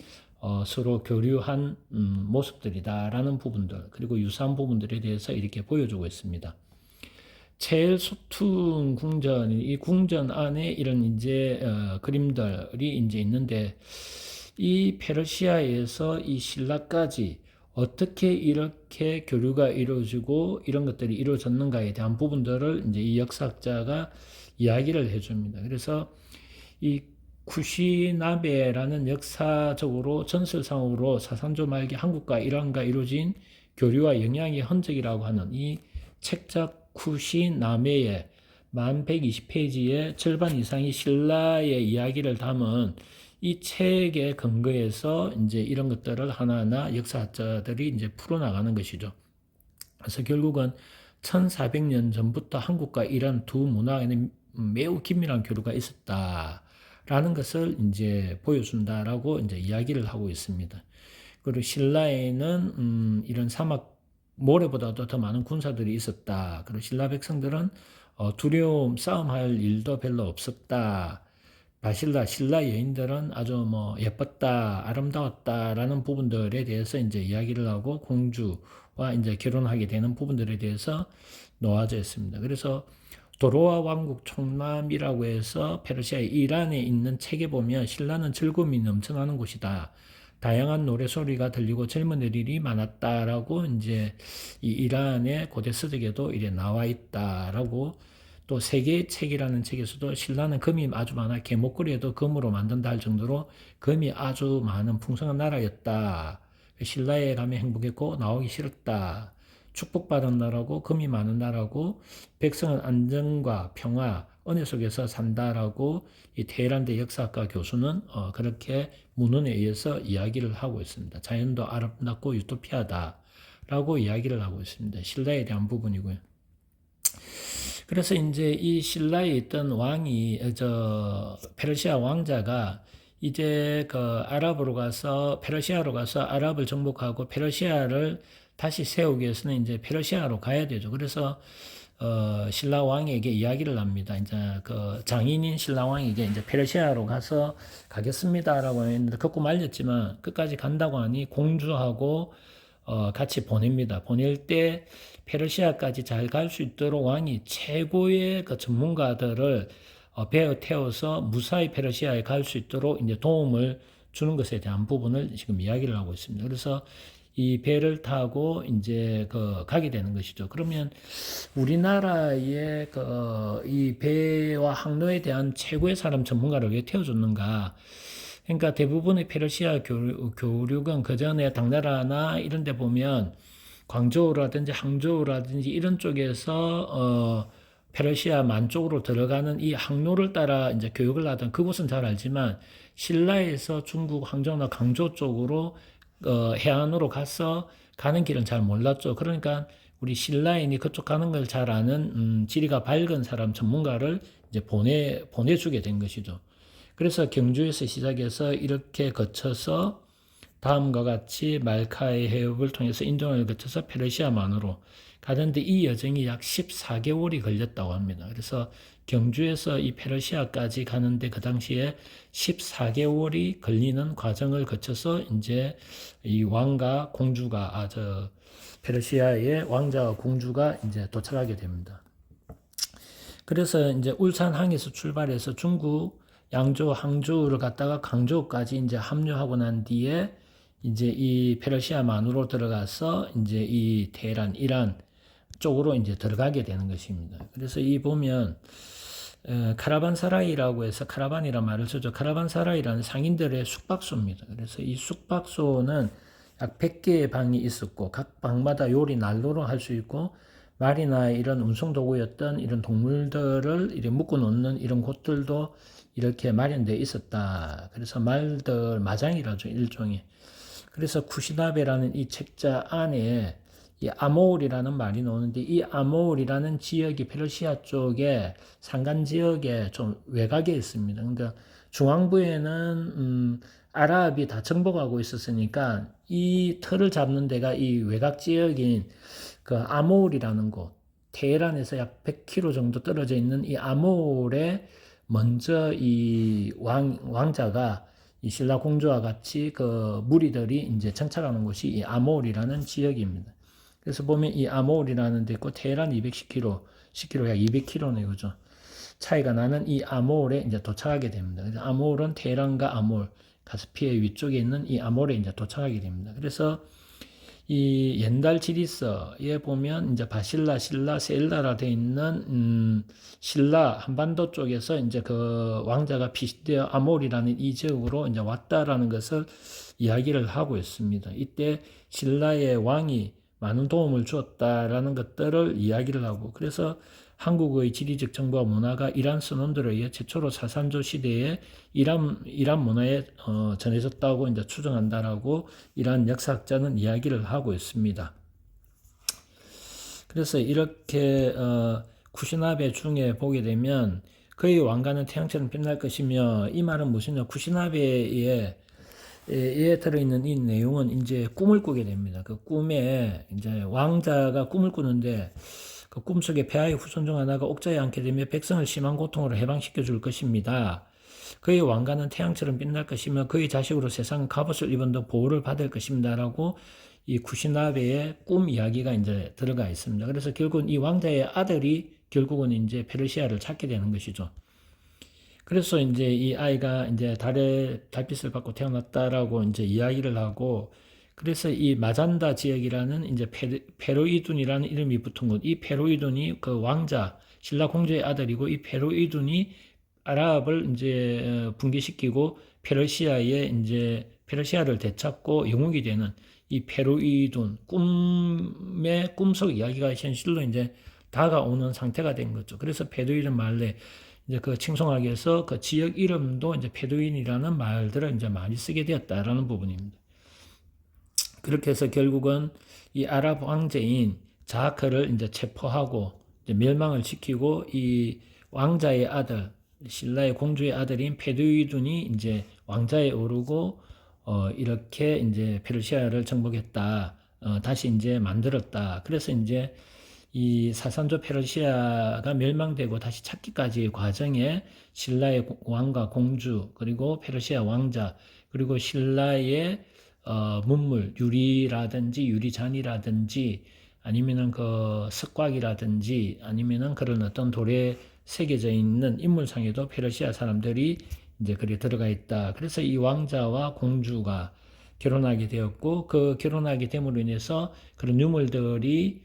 서로 교류한 모습들이다라는 부분들, 그리고 유사한 부분들에 대해서 이렇게 보여주고 있습니다. 첼소툰 궁전, 이 궁전 안에 이런 이제 그림들이 이제 있는데, 이 페르시아에서 이 신라까지 어떻게 이렇게 교류가 이루어지고 이런 것들이 이루어졌는가에 대한 부분들을 이제 이 역사학자가 이야기를 해줍니다. 그래서 이 쿠시나베라는 역사적으로 전설상으로 사상조 말기 한국과 이란과 이루어진 교류와 영향의 흔적이라고 하는 이 책작 쿠시나베의 만 120페이지의 절반 이상이 신라의 이야기를 담은 이 책의 근거에서 이제 이런 것들을 하나하나 역사학자들이 이제 풀어나가는 것이죠. 그래서 결국은 1400년 전부터 한국과 이란 두 문화에는 매우 긴밀한 교류가 있었다라는 것을 이제 보여준다라고 이제 이야기를 하고 있습니다. 그리고 신라에는 이런 사막 모래보다도 더 많은 군사들이 있었다. 그리고 신라 백성들은 두려움, 싸움할 일도 별로 없었다. 신라 여인들은 아주 뭐 예뻤다, 아름다웠다라는 부분들에 대해서 이제 이야기를 하고 공주와 이제 결혼하게 되는 부분들에 대해서 놓아져 있습니다. 그래서 도로와 왕국 총남이라고 해서 페르시아 이란에 있는 책에 보면 신라는 즐거움이 넘쳐나는 곳이다. 다양한 노래소리가 들리고 젊은이들이 많았다라고 이제 이 이란의 고대 서적에도 이래 나와 있다라고, 또 세계의 책이라는 책에서도 신라는 금이 아주 많아 개목걸이에도 금으로 만든다 할 정도로 금이 아주 많은 풍성한 나라였다. 신라에 가면 행복했고 나오기 싫었다. 축복받은 나라고 금이 많은 나라고 백성은 안정과 평화, 은혜 속에서 산다라고 이 테헤란대 역사학과 교수는 그렇게 문헌에 의해서 이야기를 하고 있습니다. 자연도 아름답고 유토피아다라고 이야기를 하고 있습니다. 신라에 대한 부분이고요. 그래서 이제 이 신라에 있던 왕이 페르시아 왕자가 이제 아랍으로 가서 페르시아로 가서 아랍을 정복하고 페르시아를 다시 세우기 위해서는 이제 페르시아로 가야 되죠. 그래서 신라 왕에게 이야기를 합니다. 이제 장인인 신라 왕에게 이제 페르시아로 가서 가겠습니다라고 했는데 듣고 말렸지만 끝까지 간다고 하니 공주하고 같이 보냅니다. 보낼 때 페르시아까지 잘 갈 수 있도록 왕이 최고의 전문가들을 배어 태워서 무사히 페르시아에 갈 수 있도록 이제 도움을 주는 것에 대한 부분을 지금 이야기를 하고 있습니다. 그래서 이 배를 타고 이제 가게 되는 것이죠. 그러면 우리나라의 이 배와 항로에 대한 최고의 사람 전문가를 왜 태워줬는가? 그러니까 대부분의 페르시아 교륙은 그 전에 당나라나 이런 데 보면 광저우라든지 항저우라든지 이런 쪽에서 페르시아 만 쪽으로 들어가는 이 항로를 따라 이제 교육을 하던 그곳은 잘 알지만 신라에서 중국 항저우나 강조 쪽으로 해안으로 가서 가는 길은 잘 몰랐죠. 그러니까 우리 신라인이 그쪽 가는 걸 잘 아는 지리가 밝은 사람 전문가를 이제 보내주게 된 것이죠. 그래서 경주에서 시작해서 이렇게 거쳐서 다음과 같이 말카의 해협을 통해서 인도를 거쳐서 페르시아만으로 가는데 이 여정이 약 14개월이 걸렸다고 합니다. 그래서 경주에서 이 페르시아까지 가는데 그 당시에 14개월이 걸리는 과정을 거쳐서 이제 이 왕과 공주가 페르시아의 왕자와 공주가 이제 도착하게 됩니다. 그래서 이제 울산항에서 출발해서 중국 양조, 항저우를 갔다가 강저우까지 이제 합류하고 난 뒤에 이제 이 페르시아만으로 들어가서 이제 이 테헤란, 이란 쪽으로 이제 들어가게 되는 것입니다. 그래서 이 보면 카라반사라이라고 해서 카라반이란 말을 쓰죠. 카라반사라이라는 상인들의 숙박소입니다. 그래서 이 숙박소는 약 100개의 방이 있었고 각 방마다 요리 난로로 할 수 있고 말이나 이런 운송 도구였던 이런 동물들을 이렇게 묶어 놓는 이런 곳들도 이렇게 마련되어 있었다. 그래서 말들 마장이라죠, 일종의. 그래서 쿠시나베라는 이 책자 안에 이 아모울이라는 말이 나오는데 이 아모울이라는 지역이 페르시아 쪽에 산간 지역에 좀 외곽에 있습니다. 그러니까 중앙부에는 아랍이 다 정복하고 있었으니까 이 틀을 잡는 데가 이 외곽 지역인 그 아모울이라는 곳, 테헤란에서 약 100km 정도 떨어져 있는 이 아몰에 먼저 이 왕자가 이 신라 공주와 같이 그 무리들이 이제 정착하는 곳이 이 아몰이라는 지역입니다. 그래서 보면 이 아몰이라는 데 있고 테헤란 210km, 10km 약 200km네 그죠? 차이가 나는 이 아몰에 이제 도착하게 됩니다. 그래서 아몰은 테헤란과 아몰, 카스피의 위쪽에 있는 이 아몰에 이제 도착하게 됩니다. 그래서 이 옛날 지리서에 보면 이제 바실라, 신라, 세일라라 돼 있는 신라 한반도 쪽에서 이제 그 왕자가 피시되어 아몰이라는 이 지역으로 이제 왔다라는 것을 이야기를 하고 있습니다. 이때 신라의 왕이 많은 도움을 주었다라는 것들을 이야기를 하고 그래서 한국의 지리적 정보와 문화가 이란 선원들에 의해 최초로 사산조 시대에 이란 문화에 전해졌다고 이제 추정한다라고 이란 역사학자는 이야기를 하고 있습니다. 그래서 이렇게 쿠시나베 중에 보게 되면 그의 왕가는 태양처럼 빛날 것이며 이 말은 무엇이냐 쿠시나베에 들어있는 이 내용은 이제 꿈을 꾸게 됩니다. 그 꿈에 이제 왕자가 꿈을 꾸는데 그 꿈속에 폐하의 후손 중 하나가 옥자에 앉게 되며 백성을 심한 고통으로 해방시켜 줄 것입니다. 그의 왕가는 태양처럼 빛날 것이며 그의 자식으로 세상 갑옷을 입은 등 보호를 받을 것입니다. 라고 이 쿠시나베의 꿈 이야기가 이제 들어가 있습니다. 그래서 결국은 이 왕자의 아들이 결국은 이제 페르시아를 찾게 되는 것이죠. 그래서 이제 이 아이가 이제 달빛을 받고 태어났다라고 이제 이야기를 하고 그래서 이 마잔다 지역이라는 이제 페로이둔이라는 이름이 붙은 곳, 이 페로이둔이 그 왕자 신라 공주의 아들이고 이 페로이둔이 아랍을 이제 붕괴시키고 페르시아를 되찾고 영웅이 되는 이 페로이둔 꿈의 꿈속 이야기가 현실로 이제 다가오는 상태가 된 거죠. 그래서 페도이른 말레 이제 그 칭송하기 위해서 그 지역 이름도 이제 페도인이라는 말들을 이제 많이 쓰게 되었다라는 부분입니다. 그렇게 해서 결국은 이 아랍 황제인 자하크를 이제 체포하고 이제 멸망을 시키고 이 왕자의 아들 신라의 공주의 아들인 페두이둔이 이제 왕자에 오르고 이렇게 이제 페르시아를 정복했다. 다시 이제 만들었다. 그래서 이제 이 사산조 페르시아가 멸망되고 다시 찾기까지의 과정에 신라의 왕과 공주 그리고 페르시아 왕자 그리고 신라의 문물 유리라든지 유리잔이라든지 아니면은 그 석곽이라든지 아니면은 그런 어떤 돌에 새겨져 있는 인물상에도 페르시아 사람들이 이제 그리 들어가 있다. 그래서 이 왕자와 공주가 결혼하게 되었고 그 결혼하게 됨으로 인해서 그런 유물들이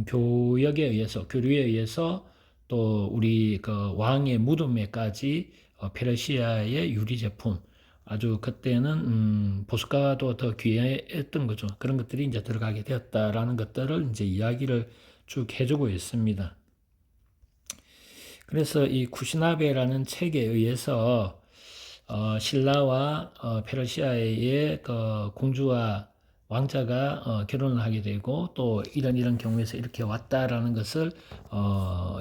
교류에 의해서 또 우리 그 왕의 무덤에까지 페르시아의 유리 제품 아주 그때는 보석가도 더 귀했던 거죠. 그런 것들이 이제 들어가게 되었다라는 것들을 이제 이야기를 쭉 해주고 있습니다. 그래서 이 쿠시나베라는 책에 의해서 신라와 페르시아의 그 공주와 왕자가 결혼을 하게 되고 또 이런 경우에서 이렇게 왔다라는 것을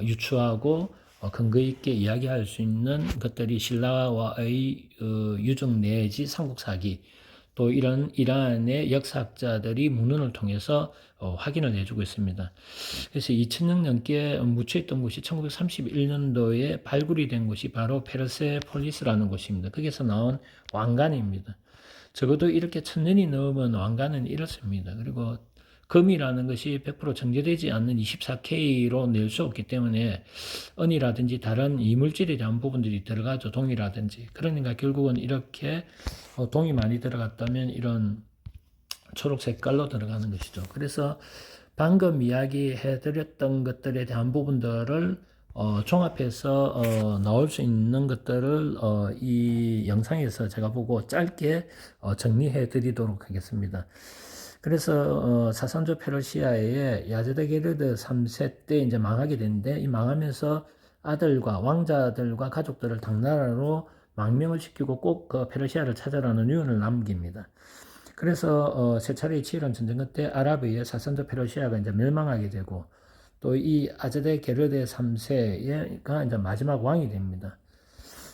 유추하고 근거 있게 이야기할 수 있는 것들이 신라와의 유적 내지 삼국사기 또 이런 이란의 역사학자들이 문헌을 통해서 확인을 해주고 있습니다. 그래서 2000년 넘게 묻혀있던 곳이 1931년도에 발굴이 된 곳이 바로 페르세폴리스라는 곳입니다. 거기서 나온 왕관입니다. 적어도 이렇게 1000년이 넘은 왕관은 이렇습니다. 그리고 금이라는 것이 100% 정제되지 않는 24K로 낼 수 없기 때문에 은이라든지 다른 이물질에 대한 부분들이 들어가죠. 동이라든지. 그러니까 결국은 이렇게 동이 많이 들어갔다면 이런 초록 색깔로 들어가는 것이죠. 그래서 방금 이야기해드렸던 것들에 대한 부분들을 종합해서 나올 수 있는 것들을 이 영상에서 제가 보고 짧게 정리해 드리도록 하겠습니다. 그래서 사산조 페르시아의 야제드게르드 3세 때 이제 망하게 되는데 이 망하면서 아들과 왕자들과 가족들을 당나라로 망명을 시키고 꼭 그 페르시아를 찾아라는 유언을 남깁니다. 그래서 세 차례의 치열한 전쟁 끝에 아랍에 의해 사산조 페르시아가 이제 멸망하게 되고 또 이 아제데 게르데 3세가 이제 마지막 왕이 됩니다.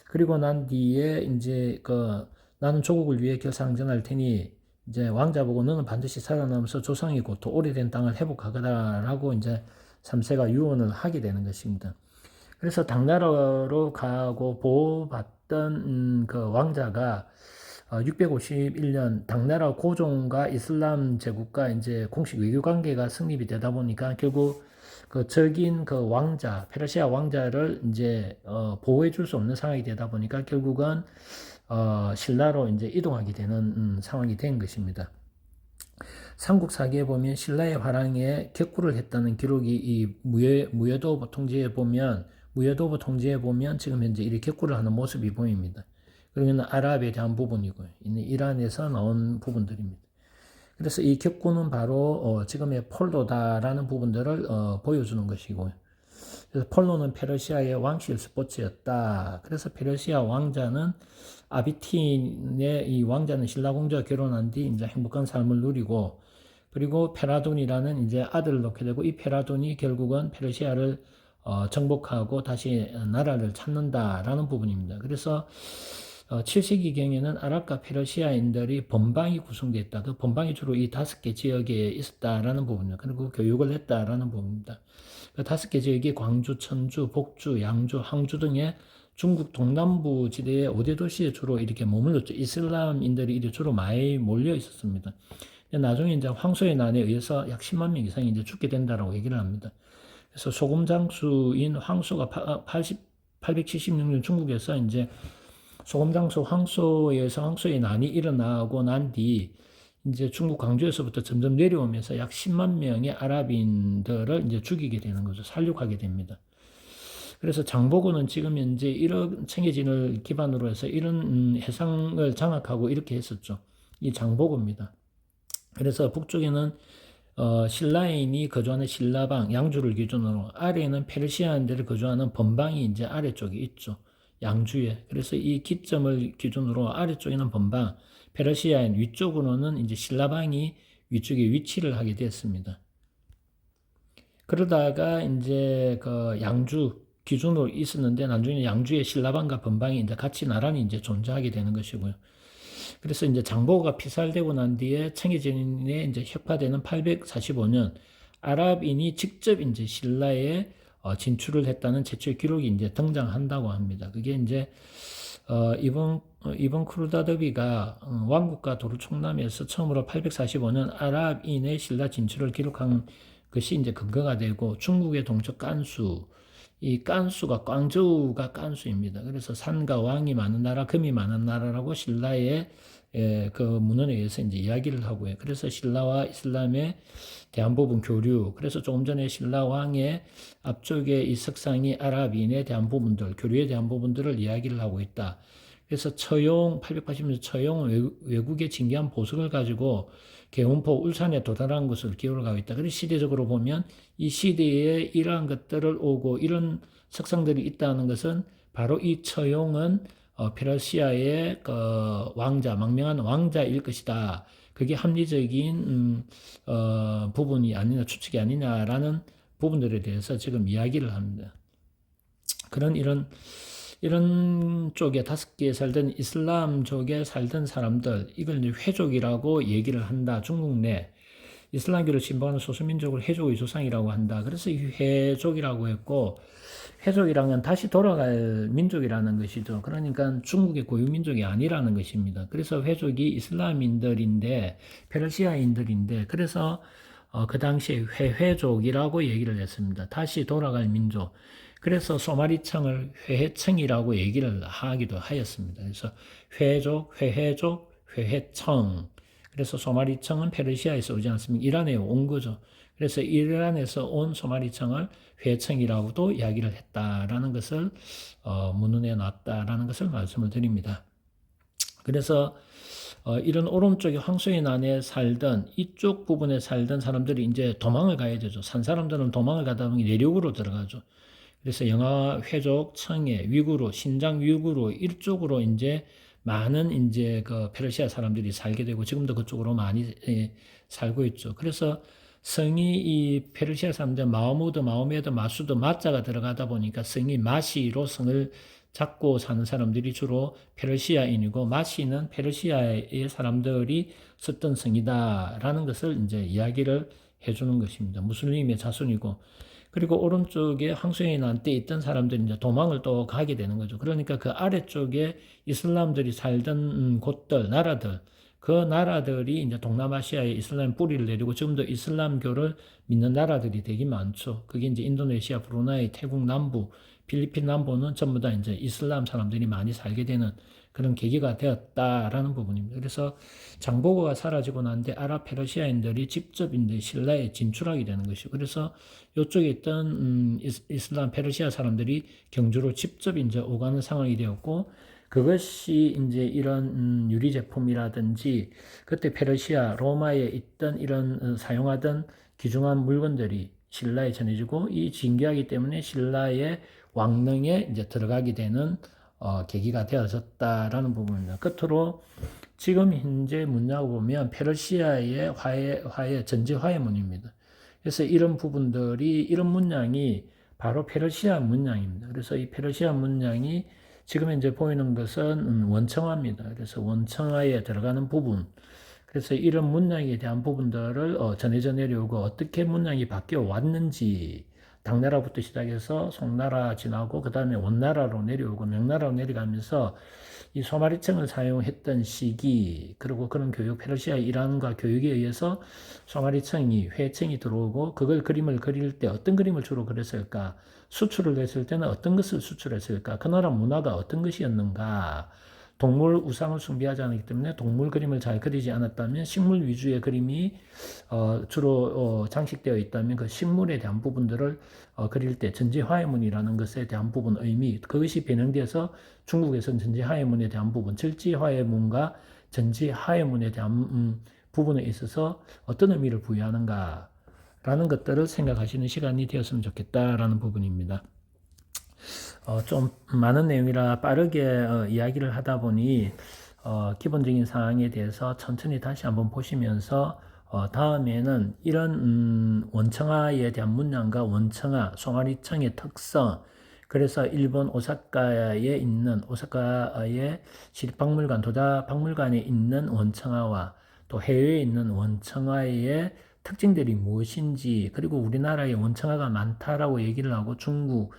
그리고 난 뒤에 이제 나는 조국을 위해 결상전할 테니 이제 왕자 보고 너는 반드시 살아남아서 조상의 고토 오래된 땅을 회복하거라라고 이제 3세가 유언을 하게 되는 것입니다. 그래서 당나라로 가고 보호받던 그 왕자가 651년 당나라 고종과 이슬람 제국과 이제 공식 외교 관계가 성립이 되다 보니까 결국 그 적인 그 왕자, 페르시아 왕자를 이제 보호해 줄 수 없는 상황이 되다 보니까 결국은 신라로 이제 이동하게 되는 상황이 된 것입니다. 삼국사기에 보면 신라의 화랑에 격구를 했다는 기록이 이 무여도부 통지에 보면 지금 현재 이렇게 격구를 하는 모습이 보입니다. 그러면 아랍에 대한 부분이고요. 이란에서 나온 부분들입니다. 그래서 이 격구는 바로 지금의 폴로다라는 부분들을 보여주는 것이고요. 그래서 폴로는 페르시아의 왕실 스포츠였다. 그래서 페르시아 왕자는 아비틴의 이 왕자는 신라 공주와 결혼한 뒤 이제 행복한 삶을 누리고, 그리고 페라돈이라는 이제 아들을 낳게 되고, 이 페라돈이 결국은 페르시아를 정복하고 다시 나라를 찾는다라는 부분입니다. 그래서 7세기경에는 아랍과 페르시아인들이 번방이 구성되어 있다. 그 번방이 주로 이 5개 지역에 있었다라는 부분입니다. 그리고 교육을 했다라는 부분입니다. 그 5개 지역이 광주, 천주, 복주, 양주, 항주 등의 중국 동남부 지대의 5대 도시에 주로 이렇게 머물렀죠. 이슬람인들이 이제 주로 많이 몰려 있었습니다. 나중에 이제 황소의 난에 의해서 약 10만 명 이상이 이제 죽게 된다라고 얘기를 합니다. 그래서 소금장수인 황소가 876년 중국에서 이제 소금장수 황소에서 황소의 난이 일어나고 난 뒤 이제 중국 광주에서부터 점점 내려오면서 약 10만 명의 아랍인들을 이제 죽이게 되는 거죠. 살육하게 됩니다. 그래서 장보고는 지금 현재 이런 청해진을 기반으로 해서 이런 해상을 장악하고 이렇게 했었죠. 이 장보고입니다. 그래서 북쪽에는 신라인이 거주하는 신라방, 양주를 기준으로, 아래에는 페르시아인들이 거주하는 번방이 이제 아래쪽에 있죠. 양주에. 그래서 이 기점을 기준으로 아래쪽에는 번방, 페르시아인, 위쪽으로는 이제 신라방이 위쪽에 위치를 하게 됐습니다. 그러다가 이제 그 양주 기준으로 있었는데 나중에 양주의 신라방과 번방이 이제 같이 나란히 이제 존재하게 되는 것이고요. 그래서 이제 장보고가 피살되고 난 뒤에 청해진에 이제 혁파되는 845년 아랍인이 직접 이제 신라에 진출을 했다는 최초의 기록이 이제 등장한다고 합니다. 그게 이제 이번 크루다드비가 왕국과 도르총남에서 처음으로 845년 아랍인의 신라 진출을 기록한 것이 이제 근거가 되고, 중국의 동쪽 깐수, 이 깐수가 광저우가 깐수입니다. 그래서 산과 왕이 많은 나라, 금이 많은 나라라고 신라의 그 문헌에 의해서 이제 이야기를 하고요. 그래서 신라와 이슬람의 대한 부분 교류, 그래서 조금 전에 신라 왕의 앞쪽에 이 석상이 아랍인에 대한 부분들, 교류에 대한 부분들을 이야기를 하고 있다. 그래서 처용, 880년 처용은 외국의 진귀한 보석을 가지고 개운포 울산에 도달한 것을 기록을 하고 있다. 그래서 시대적으로 보면 이 시대에 이러한 것들을 오고 이런 석상들이 있다는 것은 바로 이 처용은 페르시아의 그 왕자, 망명한 왕자일 것이다. 그게 합리적인 부분이 아니냐, 추측이 아니냐라는 부분들에 대해서 지금 이야기를 합니다. 그런 이런 쪽에 5개에 살던 이슬람 쪽에 살던 사람들, 이걸 이제 회족이라고 얘기를 한다. 중국 내 이슬람교를 신봉하는 소수민족을 회족의 조상이라고 한다. 그래서 이 회족이라고 했고, 회족이라는 건 다시 돌아갈 민족이라는 것이죠. 그러니까 중국의 고유민족이 아니라는 것입니다. 그래서 회족이 이슬람인들인데, 페르시아인들인데, 그래서 그 당시에 회족이라고 얘기를 했습니다. 다시 돌아갈 민족. 그래서 소마리청을 회해청이라고 얘기를 하기도 하였습니다. 그래서 회족, 회해족, 회해청. 그래서 소마리청은 페르시아에서 오지 않습니까? 이란에 온 거죠. 그래서 이란에서 온 소마리청을 회청이라고도 이야기를 했다라는 것을 문헌에 놨다라는 것을 말씀을 드립니다. 그래서 이런 오른쪽에 황소의 난에 살던 이쪽 부분에 살던 사람들이 이제 도망을 가야 되죠. 산 사람들은 도망을 가다 보니 내륙으로 들어가죠. 그래서 영하, 회족, 청해, 위구르, 신장 위구르 이쪽으로 이제 많은 이제 그 페르시아 사람들이 살게 되고 지금도 그쪽으로 많이 살고 있죠. 그래서 성이 이 페르시아 사람들 마호메드, 마수드, 마자가 들어가다 보니까 성이 마시로 성을 잡고 사는 사람들이 주로 페르시아인이고, 마시는 페르시아의 사람들이 썼던 성이다라는 것을 이제 이야기를 해주는 것입니다. 무슬림의 자손이고, 그리고 오른쪽에 황소연이 난 때 있던 사람들이 이제 도망을 또 가게 되는 거죠. 그러니까 그 아래쪽에 이슬람들이 살던 곳들, 나라들, 그 나라들이 이제 동남아시아에 이슬람 뿌리를 내리고 지금도 이슬람교를 믿는 나라들이 되게 많죠. 그게 이제 인도네시아, 브루나이, 태국 남부, 필리핀 남부는 전부 다 이제 이슬람 사람들이 많이 살게 되는 그런 계기가 되었다라는 부분입니다. 그래서 장보고가 사라지고 난 뒤에 아랍 페르시아인들이 직접 이제 신라에 진출하게 되는 것이고, 그래서 이쪽에 있던 이슬람 페르시아 사람들이 경주로 직접 이제 오가는 상황이 되었고, 그것이 이제 이런 유리 제품이라든지 그때 페르시아 로마에 있던 이런 사용하던 귀중한 물건들이 신라에 전해지고, 이 진기하기 때문에 신라의 왕릉에 이제 들어가게 되는 계기가 되어졌다라는 부분입니다. 끝으로 지금 현재 문양을 보면 페르시아의 화해 전제 화해문입니다. 그래서 이런 부분들이 이런 문양이 바로 페르시아 문양입니다. 그래서 이 페르시아 문양이 지금 현재 보이는 것은 원청화입니다. 그래서 원청화에 들어가는 부분. 그래서 이런 문양에 대한 부분들을 전해져 내려오고 어떻게 문양이 바뀌어 왔는지, 당나라부터 시작해서 송나라 지나고 그 다음에 원나라로 내려오고 명나라로 내려가면서 이 소마리청을 사용했던 시기, 그리고 그런 교육, 페르시아 이란과 교육에 의해서 소마리청이, 회청이 들어오고 그걸 그림을 그릴 때 어떤 그림을 주로 그렸을까? 수출을 했을 때는 어떤 것을 수출했을까? 그 나라 문화가 어떤 것이었는가? 동물 우상을 숭배하지 않기 때문에 동물 그림을 잘 그리지 않았다면, 식물 위주의 그림이 주로 장식되어 있다면 그 식물에 대한 부분들을 그릴 때 전지화해문이라는 것에 대한 부분 의미, 그것이 변형되어서 중국에서는 전지화해문에 대한 부분, 절지화해문과 전지화해문에 대한 부분에 있어서 어떤 의미를 부여하는가 라는 것들을 생각하시는 시간이 되었으면 좋겠다라는 부분입니다. 좀 많은 내용이라 빠르게 이야기를 하다 보니 기본적인 사항에 대해서 천천히 다시 한번 보시면서 다음에는 이런 원청화에 대한 문양과 원청화, 송아리청의 특성, 그래서 일본 오사카에 있는 오사카의 시립박물관, 도자박물관에 있는 원청화와 또 해외에 있는 원청화의 특징들이 무엇인지, 그리고 우리나라에 원청화가 많다라고 얘기를 하고 중국,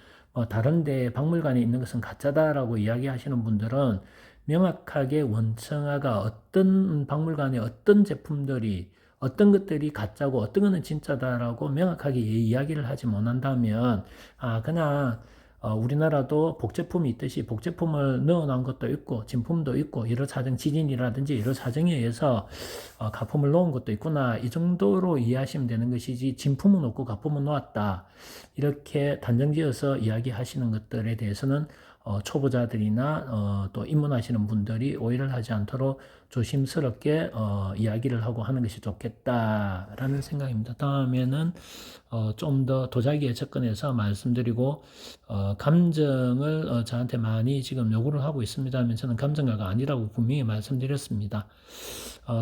다른데 박물관에 있는 것은 가짜다라고 이야기하시는 분들은 명확하게 원청화가 어떤 박물관에 어떤 제품들이, 어떤 것들이 가짜고 어떤 것은 진짜다라고 명확하게 이야기를 하지 못한다면, 그냥 우리나라도 복제품이 있듯이 복제품을 넣어놓은 것도 있고 진품도 있고 여러 사정, 지진이라든지 여러 사정에 의해서 가품을 놓은 것도 있구나, 이 정도로 이해하시면 되는 것이지, 진품은 없고 가품은 놓았다 이렇게 단정지어서 이야기하시는 것들에 대해서는 초보자들이나 또 입문하시는 분들이 오해를 하지 않도록 조심스럽게 이야기를 하고 하는 것이 좋겠다라는 생각입니다. 다음에는 좀 더 도자기에 접근해서 말씀드리고, 감정을 저한테 많이 지금 요구를 하고 있습니다만 저는 감정가가 아니라고 분명히 말씀드렸습니다.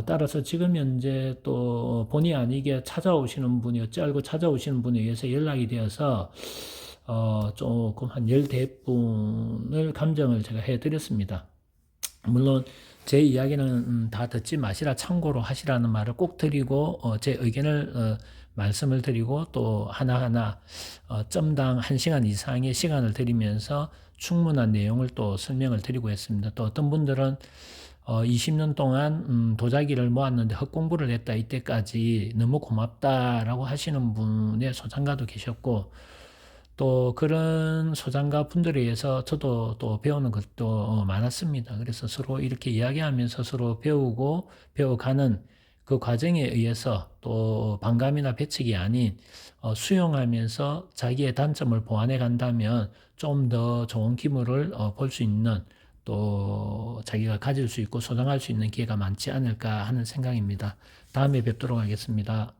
따라서 지금 현재 또 본의 아니게 찾아오시는 분이, 어찌 알고 찾아오시는 분에 의해서 연락이 되어서 조금 한 10대분을 감정을 제가 해드렸습니다. 물론 제 이야기는 다 듣지 마시라, 참고로 하시라는 말을 꼭 드리고 제 의견을 말씀을 드리고, 또 하나하나 점당 1시간 이상의 시간을 드리면서 충분한 내용을 또 설명을 드리고 있습니다. 또 어떤 분들은 20년 동안 도자기를 모았는데 헛공부를 했다, 이때까지 너무 고맙다라고 하시는 분의 소장가도 계셨고, 또 그런 소장가 분들에 의해서 저도 또 배우는 것도 많았습니다. 그래서 서로 이렇게 이야기하면서 서로 배우고 배워가는 그 과정에 의해서 또 반감이나 배척이 아닌 수용하면서 자기의 단점을 보완해 간다면 좀 더 좋은 기물을 볼 수 있는, 또 자기가 가질 수 있고 소장할 수 있는 기회가 많지 않을까 하는 생각입니다. 다음에 뵙도록 하겠습니다.